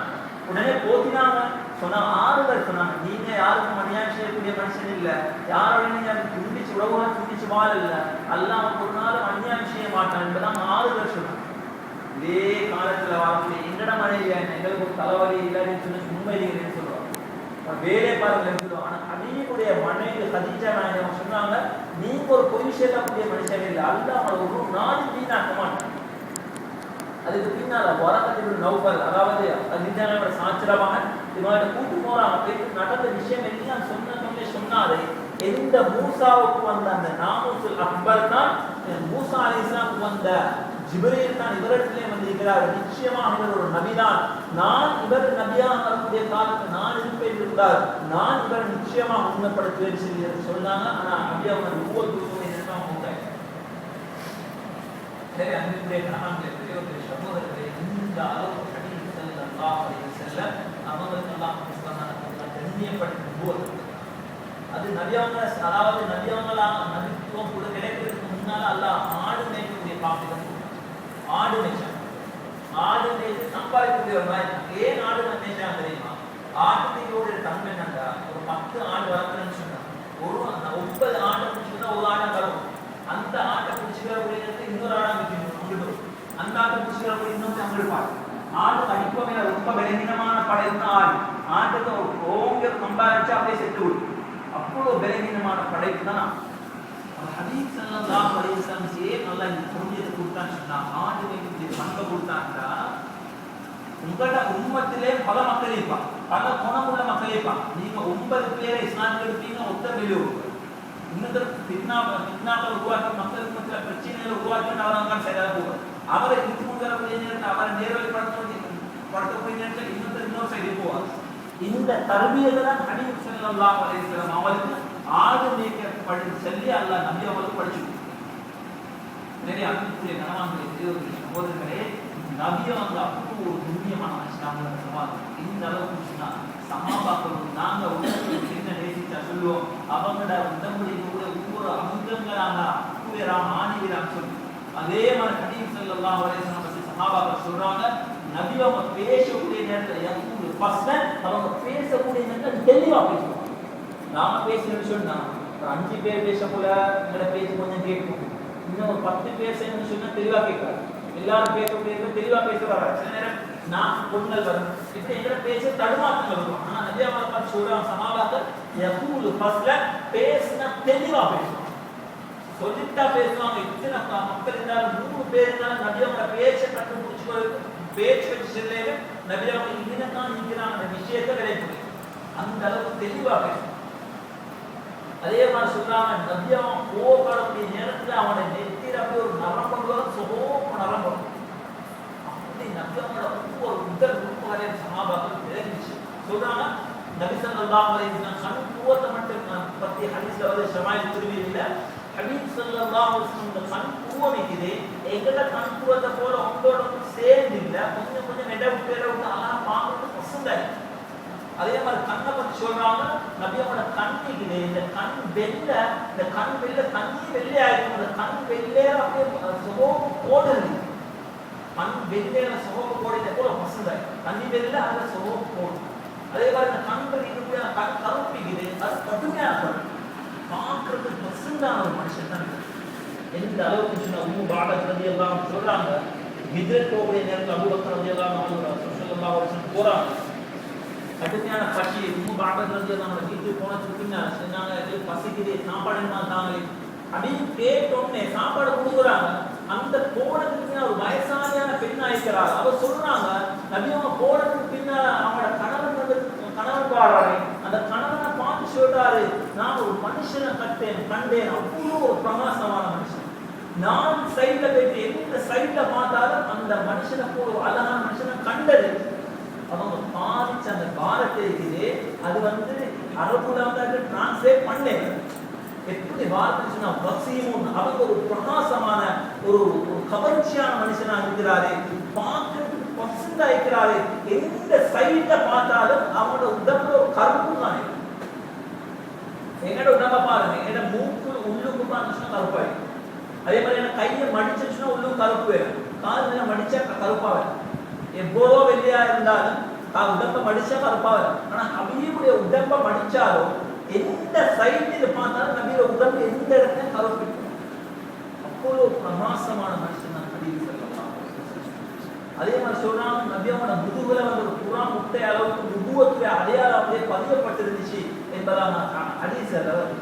உடனே போத்தினாங்க. சொன்னாங்க, ஆறுதல் சொன்னாங்க, நீங்க யாருக்கும் அநியாயம் செய்யக்கூடிய மனுஷன் இல்லை, யாரோட நீங்க துண்டிச்சு உறவுகளை துண்டிச்சு வாழ இல்லை, அல்லாஹ் ஒரு நாளும் அநியாயம் செய்ய மாட்டான் என்பதான் ஆறுதல் சொன்னாங்க. இதே காலத்துல வாழக்கூடிய எங்கட மனைவியா எங்களுக்கு ஒரு தலைவலி இல்லைன்னு சொல்லி உண்மையிலேன்னு சொல்லுவாங்க, வேலை பாருங்கன்னு சொல்லுவாங்க. ஆனா ஹபீபுடைய மனைவி கதீஜா நாயகம் சொன்னாங்க, நீங்க ஒரு பொய் சொல்லக்கூடிய மனுஷன் இல்லை, அல்லாஹ் ஒரு நாள் வீணாக்க மாட்டான். அதுக்கு பின்னால வரகத்தில் நௌபல், அதாவது கதீஜாவோட சாட்சிரமாக இவங்களோட கூட்டு போறாங்க. போயிட்டு நடந்த விஷயம் எல்லாம் சொன்னாரு. எந்த மூசாவுக்கு வந்த அந்த நாமூசுல் அக்பர் தான் மூசா அலைஹிஸ்ஸலாமுக்கு வந்த ஜிப்ரீல் தான் இவரிடத்திலே வந்திருக்கிறார். நிச்சயமாக இவர் ஒரு நபிதான். நான் இவர் நபியாக வரக்கூடிய காலத்தில் நான் இருப்பேன் இருந்தார், நான் இவர் நிச்சயமாக உண்மைப்படுத்துவேன் சொல்லி சொன்னாங்க. ஆனா நபியா அவர் ஒவ்வொரு நினைப்பாங்க. சரி, அன்றைய கணவன்களே சகோதரர்களே, இந்த அளவு ஹதீஸ் ஸல்லல்லாஹு அலைஹி வஸல்லம் அவங்களுக்கு அல்லாஹ் சுப்ஹானஹு வ தஆலா கண்ணியப்படுத்தும். அது நபியவங்க, அதாவது நபியவங்களாக நபித்துவம் கூட கிடைக்கிறதுக்கு முன்னால அல்லாஹ் ஆடு மேய்க்கக்கூடிய பாக்கியம், ஆடு மேய்ச்சாங்க. ஆடு மேய்ச்சி சம்பாதிக்கக்கூடியவங்க. ஏன் ஆடு மேய்ச்சாங்க தெரியுமா? ஆட்டுடைய தன்மை என்னன்னா, ஒரு 10 ஆடு வளர்க்குறேன்னு சொன்னாங்க, ஒரு 9 ஆட்டை பிடிச்சிருந்தா ஒரு ஆடை வளரும். அந்த ஆட்டை பிடிச்சிக்கிறக்கூடிய இன்னொரு ஆடை அங்கிட்டு, அந்த ஆட்டை பிடிச்சிக்கிறக்கூடிய இன்னொரு அங்கிடுப்பாரு. ஆடு அடிப்பமே ரொம்ப பலகீனமான படைப்பு ஆடு. ஆட்டுக்கு ஓங்க சம்பாதிச்சு அப்படியே செத்து விடும். அவ்வளோ பலகீனமான படைப்பு தான். ஹதீஸ் ஸல்லல்லாஹு அலைஹி வஸல்லம் ஏன் நல்லா இந்த புரிஞ்சது கொடுத்தான்னு சொன்னா, ஆடு மேய்க்கக்கூடிய பண்பை கொடுத்தாங்கன்னா, உங்களோட உம்மத்திலே பல மக்கள் இருப்பாங்க, பல குணமுள்ள மக்கள் இருப்பாங்க. நீங்க 9 பேரை இஸ்லாமில் இருப்பீங்க, ஒத்த வெளியே இன்னொரு பின்னால உருவாக்கி மக்களுக்கு மத்தியில் பிரச்சனைகளை உருவாக்கி அவர்கள் சரியாக போவார். அவரை இருந்து கொண்டு வரக்கூடிய நேரத்தில் அவரை நேர்வழிப்படுத்தக்கூடிய நேரத்தில் இன்னொரு சைடு போவார். இந்த தர்பியத்தை தான் ஹதீஸ் ஸல்லல்லாஹு அலைஹி வஸல்லம் அவருக்கு ஆடு மேய்க்க சொல்லி அல்லாஹ் நபி அவங்களுக்கு படிச்சு நிறைய அன்பிற்குரிய கணவான்களே, சகோதரர்களே, நபி அவங்க அப்போ ஒரு துல்லியமான மனுஷனாக சவால். இந்த அளவுக்கு சொன்னா சஹாபாக்கள் நாங்க உலகத்தில் என்ன நேசிச்சா சொல்லுவோம், அவங்களோட உடம்புடைய ஒவ்வொரு அங்கங்களாக அக்குவராக ஆணிவராக சொல்லி. அதே மாதிரி ஹதீஸ் ஸல்லல்லாஹு அலைஹி வஸல்லம் சஹாபாக்கள் சொல்றாங்க, நபி அவங்க பேசக்கூடிய நேரத்தில் அவங்க பேசக்கூடிய நேரத்தில் தெளிவா பேசுவாங்க. நாம பேசணும்னு சொன்னா ஒரு 5 பேர் பேச போல எங்களோட பேச்சு கொஞ்சம் கேட்கும், இன்னும் ஒரு 10 பேர் செய்யணும்னு சொன்னா தெளிவா கேட்காது. எல்லாரும் பேசக்கூடிய தெளிவா பேசுறாங்க. சில நேரம் நான் பொங்கல் வரும், இப்படி எங்களோட பேச தடுமாற்றங்கள் இருக்கும். ஆனா நபி அவங்க பார்த்து சொல்றாங்க, சஹாபாக்கள் யகூலு ஃபஸ்ல பேசினா தெளிவா பேசுவாங்க, சொல்லிட்டா பேசுவாங்க. இத்தனை மக்கள் இருந்தாலும் 100 பேர் இருந்தாலும் நபி அவங்க பேச்சை கட்டு முடிச்சு பேச்சு வச்சு செல்ல நபி அவங்க இதுதான் இருக்கிறாங்க, அந்த விஷயத்தை விளையாட்டு அந்த அளவுக்கு தெளிவா பேசுவாங்க. அதே மாதிரி சொல்றாங்க, நபி அவன் கோபப்படக்கூடிய நேரத்தில் அவனை நெத்திர அப்படியே ஒரு நரம்பு சோப்பு நரம்பு அப்படி நபி அவங்களோட ஒவ்வொரு முதல் உறுப்பு வரையும் சஹாபாக்கள் தெரிஞ்சிச்சு. சொல்றாங்க, நபி ஸல்லல்லாஹு அலைஹி வஸல்லம் கண் பூவத்தை மட்டும் பத்தி ஹதீஸ்ல வந்து ஷமாயில் திருவியில ஹபீப் ஸல்லல்லாஹு அலைஹி வஸல்லம் கண் பூவம் இருக்குது, எங்கட கண் பூவத்தை போல உங்களோட சேர்ந்து இல்லை, கொஞ்சம் கொஞ்சம் நெட விட்டு அழகா பார்க்கறது பசந்தாய். அதே மாதிரி கண்ணை பற்றி சொல்றாங்க, நபியோட கண் இருக்குது, இந்த கண் வெள்ள, இந்த கண் வெள்ள தண்ணி வெள்ளையாயிருக்கும், அந்த கண் வெள்ளையா அப்படியே சுகோப்பு போடுது, கண் வெள்ளையில சுகோப்பு போடுறத போல பசந்தாய், தண்ணி வெள்ள அதுல சுகோப்பு போடும். அதே மாதிரி இந்த கண் இருக்கக்கூடிய கண் கருப்பிக்குது, அது கடுமையான பார்க்கறதுக்கு பசந்தான ஒரு மனுஷன் தான். எந்த அளவுக்கு சொன்னா உம்மு பாலக் ரலியல்லாஹு சொல்றாங்க, ஹிஜ்ரத் போகக்கூடிய நேரத்தில் அபூபக்கர் ரலியல்லாஹு ஸல்லல்லாஹு அலைஹி வஸல்லம் போறாங்க. கடுமையான பசி. உம்மு பாலக் ரலியல்லாஹு வீட்டுக்கு போனதுக்கு பின்னால் சொன்னாங்க, பசிக்குது, சாப்பாடு தாங்களே. அப்படின்னு கேட்டோன்னே சாப்பாடு கொடுக்குறாங்க. அந்த போனதுக்கு ஒரு வயசான பெண் ஆயிக்கிறாள். அவர் சொல்றாங்க, நபி அவங்க போனதுக்கு பின்னால அவங்களோட கணவன் பாடுறாரு. அந்த கணவனை பார்த்து சொல்றாரு, நான் ஒரு மனுஷனை கண்டேன், அவ்வளோ ஒரு பிரகாசமான மனுஷன். நான் சைட்ல போயிட்டு எந்த சைட்ல பார்த்தாலும் அந்த மனுஷனை போல ஒரு அழகான மனுஷனை கண்டது. அவங்க பாதிச்ச அந்த பாரத்தை இருக்குது. அது அரபுல டிரான்ஸ்லேட் பண்ணேன். எப்படி வார்த்தை வசீமுன், அவங்க ஒரு பிரகாசமான ஒரு கவர்ச்சியான மனுஷனா இருக்கிறாரு. பார்க்கறதுக்கு பசுந்தா இருக்கிறாரு. எந்த சைட்ல பார்த்தாலும் அவனோட உடம்புல ஒரு கருப்பு தானே. என்னோட உடம்ப பாருங்க, என்னோட மூக்கு உள்ளுக்கு பார்த்துச்சுன்னா கருப்பாய். அதே மாதிரி என்ன கையை மடிச்சுன்னா உள்ளுக்கு கருப்பு வேணும். கால் மடிச்சா கருப்பா வேணும். எவ்வளோ வெள்ளையா இருந்தாலும் உடம்ப மடிச்சா கருப்பா வேணும். ஆனா நபியுடைய உடம்ப மடிச்சாலும் எந்த சைடில் பார்த்தாலும் நபியோட உடம்பு எந்த இடத்துல கருப்பு. அவ்வளோ பிரகாசமான மனுஷன் தான் நபி ஸல்லல்லாஹு அலைஹி வஸல்லம். அதே மாதிரி சொல்றாங்க, நபியோட முதுகுல ஒரு புறா முட்டை அளவுக்கு நுபுவத்துடைய அடையாளம் அப்படியே பதியப்பட்டிருந்துச்சு என்பதாக ஹதீஸ்ல வருது.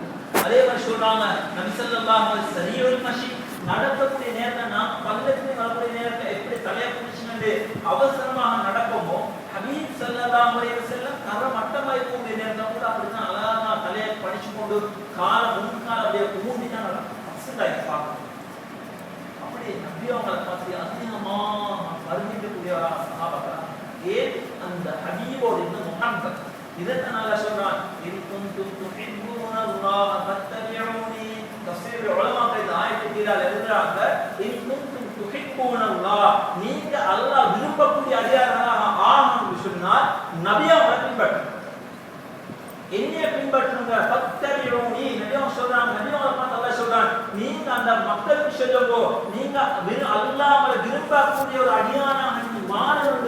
அதே மாதிரி சொல்றாங்க, நபி ஸல்லல்லாஹு அலைஹி வஸல்லம் சரீஉல் மஷி, நடக்கக்கூடிய நேரத்தில் நாம் பல்லக்கிலே வரக்கூடிய நேரத்தில் எப்படி தலையை பிடிச்சுன்னு அவசரமாக நடப்போமோ, ஹபீப் ஸல்லல்லாஹு அலைஹி வஸல்லம் தர மட்டமாய் போகிற நேரத்தில் கூட அப்படித்தான் அழகா தலையை படிச்சு கொண்டு கால முன்கால அப்படியே ஊண்டி தான் நடக்கும். பார்க்கணும். அப்படி நபி அவங்களை பார்த்து அதிகமாக வருகின்றக்கூடியவராக சஹாபாக்கள். ஏன் அந்த ஹபீபோட இந்த முஹப்பத். இதற்கு நல்லா சொல்றான், இன் குன்தும் துஹிப்பூனல்லாஹ ஃபத்தபிஊனி. தஃசீர் உலமாக்கள் இந்த ஆயத்துக்கு கீழ எழுதுறாங்க, இன் குன்தும் துஹிப்பூனல்லாஹ், நீங்க அல்லாஹ் விரும்பக்கூடிய அடியார்களாக ஆகணும்னு சொன்னால் நபியை பின்பற்றுங்க. என்னைய பின்பற்றுங்க. ஃபத்தபிஊனி, நபியை சொல்றாங்க. நபியை பார்த்து அல்லாஹ் சொல்றான், நீங்க அந்த மக்களுக்கு சொல்லுங்க, நீங்க அல்லாஹ்வை விரும்பக்கூடிய ஒரு அடியானாக மாறவர்கள்,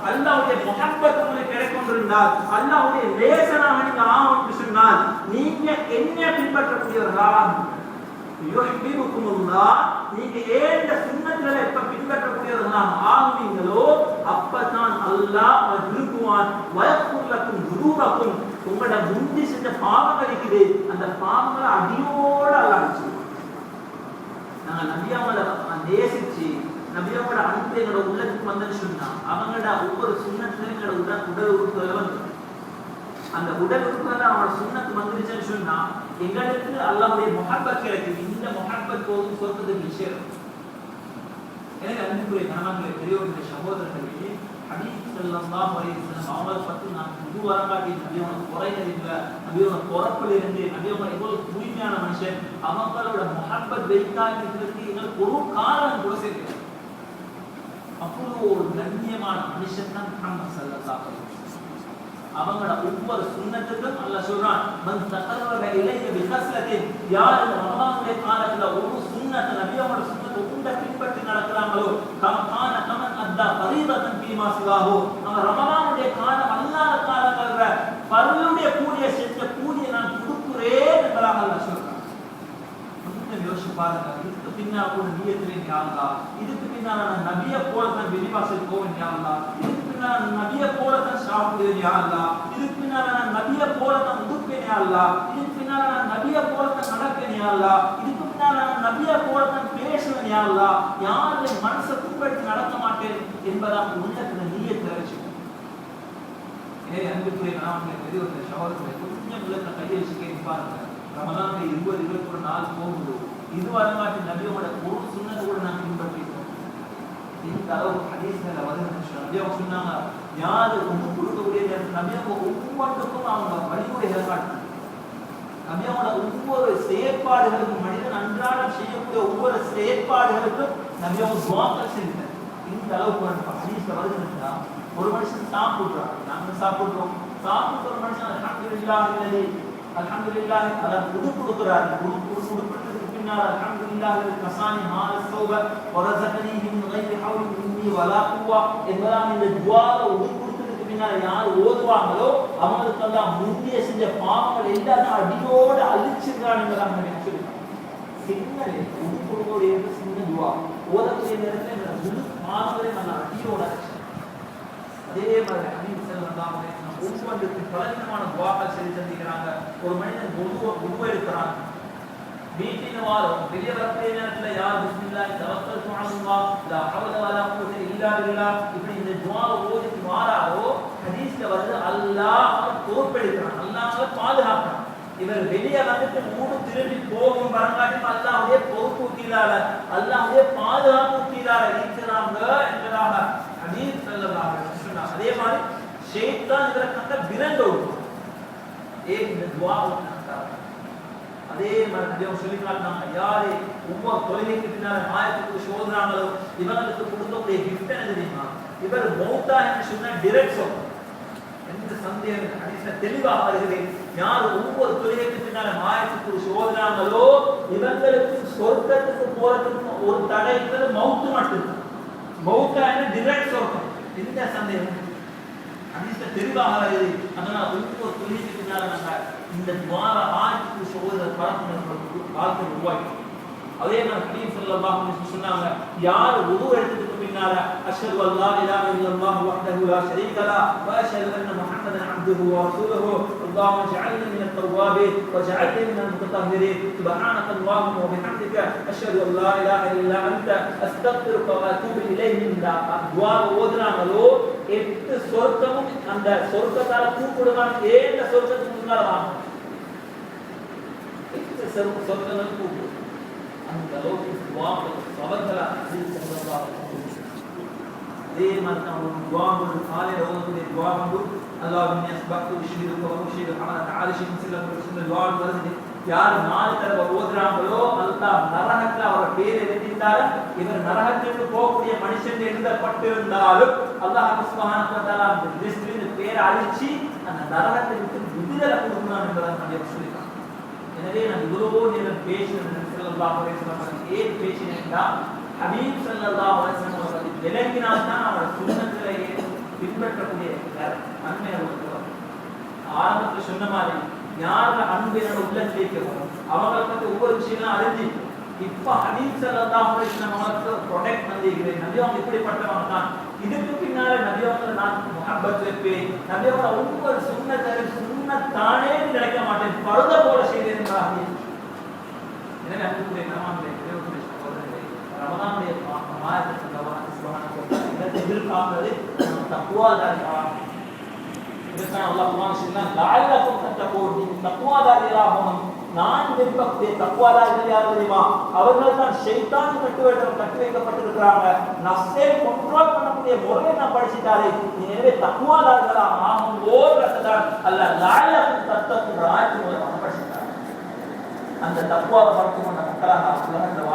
அல்லாஹ்வுடைய முஹப்பத் உங்களுக்கு கிடைக்கொண்டிருந்தால், அல்லாஹ்வுடைய நேசனாக நீங்க ஆகணும்னு சொன்னால் நீங்க என்ன பின்பற்றக்கூடியவர்களாக யுஹிப்புகுமுல்லாஹ், நீங்க ஏண்ட சுன்னத்துகளை எப்ப பின்பற்றக்கூடியவர்களாக ஆகுவீங்களோ அப்பதான் அல்லாஹ் விரும்புவான். வயக்குர் லக்கும் துனூபக்கும், உங்களோட முந்தி செஞ்ச பாவங்கள் இருக்குது, அந்த பாவங்களை அடியோட அல்லாஹ் அழிச்சிடுவான். நாங்க நபியாவளை நேசிச்சு நபியோட அன்பு எங்களோட உள்ளத்துக்கு வந்துன்னு சொன்னா அவங்களோட ஒவ்வொரு சுண்ணத்துலையும் எங்களோட உடல் உறுப்புகளை வந்து அந்த உடல் உறுப்புகளை அவனோட சுண்ணத்து வந்துருச்சுன்னு சொன்னா எங்களுக்கு அல்லாஹ்வுடைய முஹப்பத் கிடைக்குது. இந்த முஹப்பத் போதும் சொர்க்கத்துக்கு விஷயம். எனக்கு அன்புக்குரிய கணவன்களை பெரியவர்களுடைய சகோதரர்களே, ஹபீப் ஸல்லல்லாஹு அலைஹி வஸல்லம் அவங்களை பற்றி நான் புது வரங்காட்டி நபியோட குறைகள் இல்லை, நபியோட பொறப்பில் இருந்து நபியோட எவ்வளவு தூய்மையான மனுஷன், அவங்களோட முஹப்பத் வைக்காக இருக்கிறதுக்கு எங்களுக்கு ஒரு காரணம் கூட சேர்க்கிறது. அவ்வளோ ஒரு கண்ணியமான மனுஷன் தான் முஹம்மது ஸல்லல்லாஹு அலைஹி வஸல்லம். அவங்களோட ஒவ்வொரு சுன்னத்துக்கும் அல்லாஹ் சொல்றான், மன் தகர்ரப இலைய பிஹஸ்லத்தின், யார் ரமலானுடைய காலத்துல ஒரு சுன்னத் நபியோட சுன்னத் உண்ட பின்பற்றி நடக்கிறாங்களோ, கமகான கமன் அத்தா ஃபரீதத்தன் ஃபீமா சிவாஹு, நம்ம ரமலானுடைய காலம் அல்லாத காலங்கள்ல பர்லுடைய கூலிய செஞ்ச கூலியை நான் கொடுக்குறேன் என்பதாக அல்லாஹ் சொல்றான். கொஞ்சம் யோசிச்சு பாருங்க, இதுக்கு பின்னால் கூட நியத்திலே யா அல்லாஹ், இதுக்கு பின்னால் நான் நபியை போல தான் வெளிவாசல் போவேன் யா அல்லாஹ், இதுக்கு பின்னால் நான் நபியை போல தான் சாப்பிடுவேன் யா அல்லாஹ், இதுக்கு பின்னால் நான் நபியை போல தான் உடுப்பேன் யா அல்லாஹ், இதுக்கு பின்னால் நான் நபியை போல தான் நடப்பேன் யா அல்லாஹ், இதுக்கு பின்னால் நான் நபியை போல தான் பேசுவேன் யா அல்லாஹ், யாருடைய மனசை புண்படுத்தி நடக்க மாட்டேன் என்பதாக உள்ளத்துல நியத்தை வச்சுக்கணும். எனவே அன்புக்குரிய கணவன்களை பெரியவர்கள் சகோதரர்களை கொஞ்சம் உள்ளத்துல கையை வச்சு கேட்டு பாருங்க. ரமலானுடைய 20-21 நாள் போகுது, இது வரங்காட்டி நபியோட ஒரு சுன்னத்தை கூட நாங்கள் பின்பற்றிக்கிறோம். இந்த அளவு ஹதீஸ்ல வருதுன்னு நபியாக சொன்னாங்க, யாரு ஒன்று கொடுக்கக்கூடிய நேரத்தில் நபியாக ஒவ்வொன்றுக்கும் அவங்க வழிமுறைகளை காட்டினாங்க. நபியோட ஒவ்வொரு செயற்பாடுகளுக்கும், மனிதன் அன்றாடம் செய்யக்கூடிய ஒவ்வொரு செயற்பாடுகளுக்கும் நபியாக துஆக்கள் செஞ்சாங்க. இந்த அளவுக்கு ஹதீஸ்ல வருதுன்னா, ஒரு மனுஷன் சாப்பிடுறாங்க, நாங்கள் சாப்பிடுறோம், சாப்பிட்டு ஒரு மனுஷன் அல்ஹம்துலில்லாஹ் இல்லதி அல்ஹம்துலில்லாஹ் அத உடுப்பு கொடுக்குறாரு, உடுப்புக்கு பின்னால் அல்ஹம்துலில்லாஹ் கசானி மால சௌப வரஸகனி மின் கைரி ஹவுலி மின்னி வலா குவா என்பதாம் இந்த துஆவை உடுப்பு கொடுத்ததுக்கு பின்னால் யார் ஓதுவாங்களோ அவங்களுக்கு எல்லாம் முந்திய செஞ்ச பாவங்கள் எல்லாத்தையும் அடியோடு அழிச்சிருக்கான் என்பதாக நம்ம சொல்லியிருக்கோம். சின்ன உடுப்பு கொடுக்கக்கூடிய சின்ன துஆ ஓதக்கூடிய நேரத்தில் இந்த முழு பாவங்களை நம்ம அடியோட அழிச்சு. அதே மாதிரி ஹபீப் ஸல்லல்லாஹு அலைஹி வஸல்லம் ஒவ்வொன்றுக்கும் பலவிதமான துஆக்கள் சொல்லி தந்திருக்கிறாங்க. ஒரு மனிதன் ஒவ்வொரு இருக்கிறாங்க, வீட்டின் வாரம் பெரிய வரக்கூடிய நேரத்தில் யார் பிஸ்மில்லாஹி தவக்கல்து அலல்லாஹ் லா ஹவ்ல வலா குவத்த இல்லா பில்லாஹ் இப்படி இந்த துஆ ஓதி மாறாதோ ஹதீஸ்ல வருது அல்லாஹ் பொறுப்பெடுக்கிறான், அல்லாஹ் பாதுகாக்கிறான். இவர் வெளியே வந்துட்டு மூணு திரும்பி போகும் வரங்காட்டியும் அல்லாஹ்வுடைய பொறுப்பு கீழால அல்லாஹ்வுடைய பாதுகாப்பு கீழால இருக்கிறாங்க என்பதாக ஹதீஸ் ஸல்லல்லாஹு அலைஹி வஸல்லம். அதே மாதிரி ஷைத்தான் இதர கண்ட விரங்க விடுவான். இந்த துஆ ஓதுனாங்க. அதே மாதிரி நபியும் சொல்லிக்கிறாங்க, யாரு ஒவ்வொரு தொழிலுக்கு பின்னால மாயத்துக்கு சோதனாங்களோ இவங்களுக்கு கொடுக்கக்கூடிய கிஃப்ட் என்ன தெரியுமா? இவர் மௌத்தா என்று சொன்ன டிரெக்ட் சொல்றாங்க. எந்த சந்தேகம் ஹதீஸ்ல தெளிவாக வருகிறது. யார் ஒவ்வொரு தொழிலுக்கு பின்னால மாயத்துக்கு சோதனாங்களோ இவங்களுக்கு சொர்க்கத்துக்கு போறதுக்கு ஒரு தடைங்கிறது மௌத்து மட்டும்தான். மௌத்தா என்று டிரெக்ட் சொல்றாங்க. எந்த சந்தேகம் ஹதீஸ்ல தெளிவாக வருகிறது. அதனால ஒவ்வொரு தொழிலுக்கு பின்னால நம்ம இந்த துஆவ ஆயத்துக்கு சோதனை பழக்கம் வாழ்க்கை உருவாக்கி அதே மாதிரி ஹதீஸ் ஸல்லல்லாஹு அலைஹி வஸல்லம் சொன்னாங்க, யார் வுது எடுத்ததுக்கு பின்னால அஷ்ஹது அல்லா இலாஹ இல்லல்லாஹு வஹ்தஹு லா ஷரீக லஹு வ அஷ்ஹது அன்ன முஹம்மதன் அப்துஹு வ ரசூலுஹு அல்லாஹும்ம ஜஅல்னி மினத் தவ்வாபீன் வ ஜஅல்னி மினல் முத்தஹஹிரீன் சுப்ஹானக அல்லாஹும்ம வ பிஹம்திக அஷ்ஹது அல்லா இலாஹ இல்லா அன்த அஸ்தக்ஃபிருக வ அத்தூபு இலைஹி. இந்த துஆ ஓதுறாங்களோ 8 சொர்க்கமும் அந்த சொர்க்கத்தால கூப்பிடுவாங்க. ஏன் சொர்க்கத்துக்கு முன்னால வாங்க 8 சொர்க்கங்களும் கூப்பிடு. அந்த அளவுக்கு துஆக்கள் சபர்களா அதே மாதிரி தான் ஒரு துஆக்கள் காலையில ஓதக்கூடிய துஆ வந்து அல்லாஹும்ம யஸ்பஹு ஷிருக்கு வ ஷிருக்கு ஹமலத் ஆரிஷின் ஸல்லல்லாஹு அலைஹி துஆ வருது. யார் 4 தடவை ஓதுறாங்களோ அல்லாஹ் நரகத்துல அவர் பேரை எழுதிட்டார். இவர் நரகத்துக்கு போகக்கூடிய மனுஷன் எழுதப்பட்டிருந்தாலும் அல்லாஹ் சுப்ஹானஹு வ தஆலா அந்த லிஸ்ட்ல இந்த பேரை அழிச்சி அந்த நரகத்தை விட்டு விடுதலை கொடுக்கணும் என்பதை நம்ம சொல்லிருக்காங்க. எனவே நான் இவ்வளவோ நேரம் பேசினேன் ஸல்லல்லாஹு அலைஹி வஸல்லம் ஏன் பேசினேன்னா ஹபீப் ஸல்லல்லாஹு அலைஹி வஸல்லம் அவர்கள் விளங்கினால் தான் அவர் சுன்னத்திலே பின்பற்றக்கூடிய நன்மை அவர்களுக்கு. ஆரம்பத்தில் சொன்ன மாதிரி யார அன்பு என்னோட உள்ளத்தில் இருக்கிறோம் அவங்களை பற்றி ஒவ்வொரு விஷயம் அறிஞ்சு இப்ப ஹபீப் ஸல்லல்லாஹு அலைஹி வஸல்லம் அவர்களுக்கு ப்ரொடெக்ட் பண்ணிக்கிறேன். நபி அவங்க இப்படிப்பட்டவங்க தான். இதுக்கு பின்னால நபி அவங்களை நான் முஹப்பத் வைப்பேன். நபி அவங்களை ஒவ்வொரு சுன்னத்தானே நினைக்க மாட்டேன், பருத போல செய்திருக்கிறார்கள். எனவே அன்புக்குரிய கணவான்களே, தேவனுடைய சகோதரர்களே, ரமதானுடைய மாதத்தில் அல்லாஹ் சுப்ஹானஹு வ தஆலா எதிர்பார்க்கிறது நம்ம தக்வாதாரிகளாக இதுதான். அல்லாஹ் குர்ஆன் சொல்றான், லஅல்லகும் தத்தகூன், நீங்க தக்வாதாரிகளாகணும். நான் விரும்பக்கூடிய தக்வாதாரிகள் யார் தெரியுமா? அவர்கள் தான் ஷைத்தான் கட்டு வைக்கப்பட்டிருக்கிறாங்க. நஃப்ஸை கண்ட்ரோல் பண்ணக்கூடிய முறையை நான் படிச்சிட்டாரே. எனவே தக்வாதாரிகளாக ஆகும் ஓர்தான் அல்லாஹ் லஅல்லகும் தத்தகூன் ஆயத்து மூலமாக படிச்சிட்டார். அந்த தக்வாவை வளர்த்து கொண்ட மக்களாக உலகத்தில்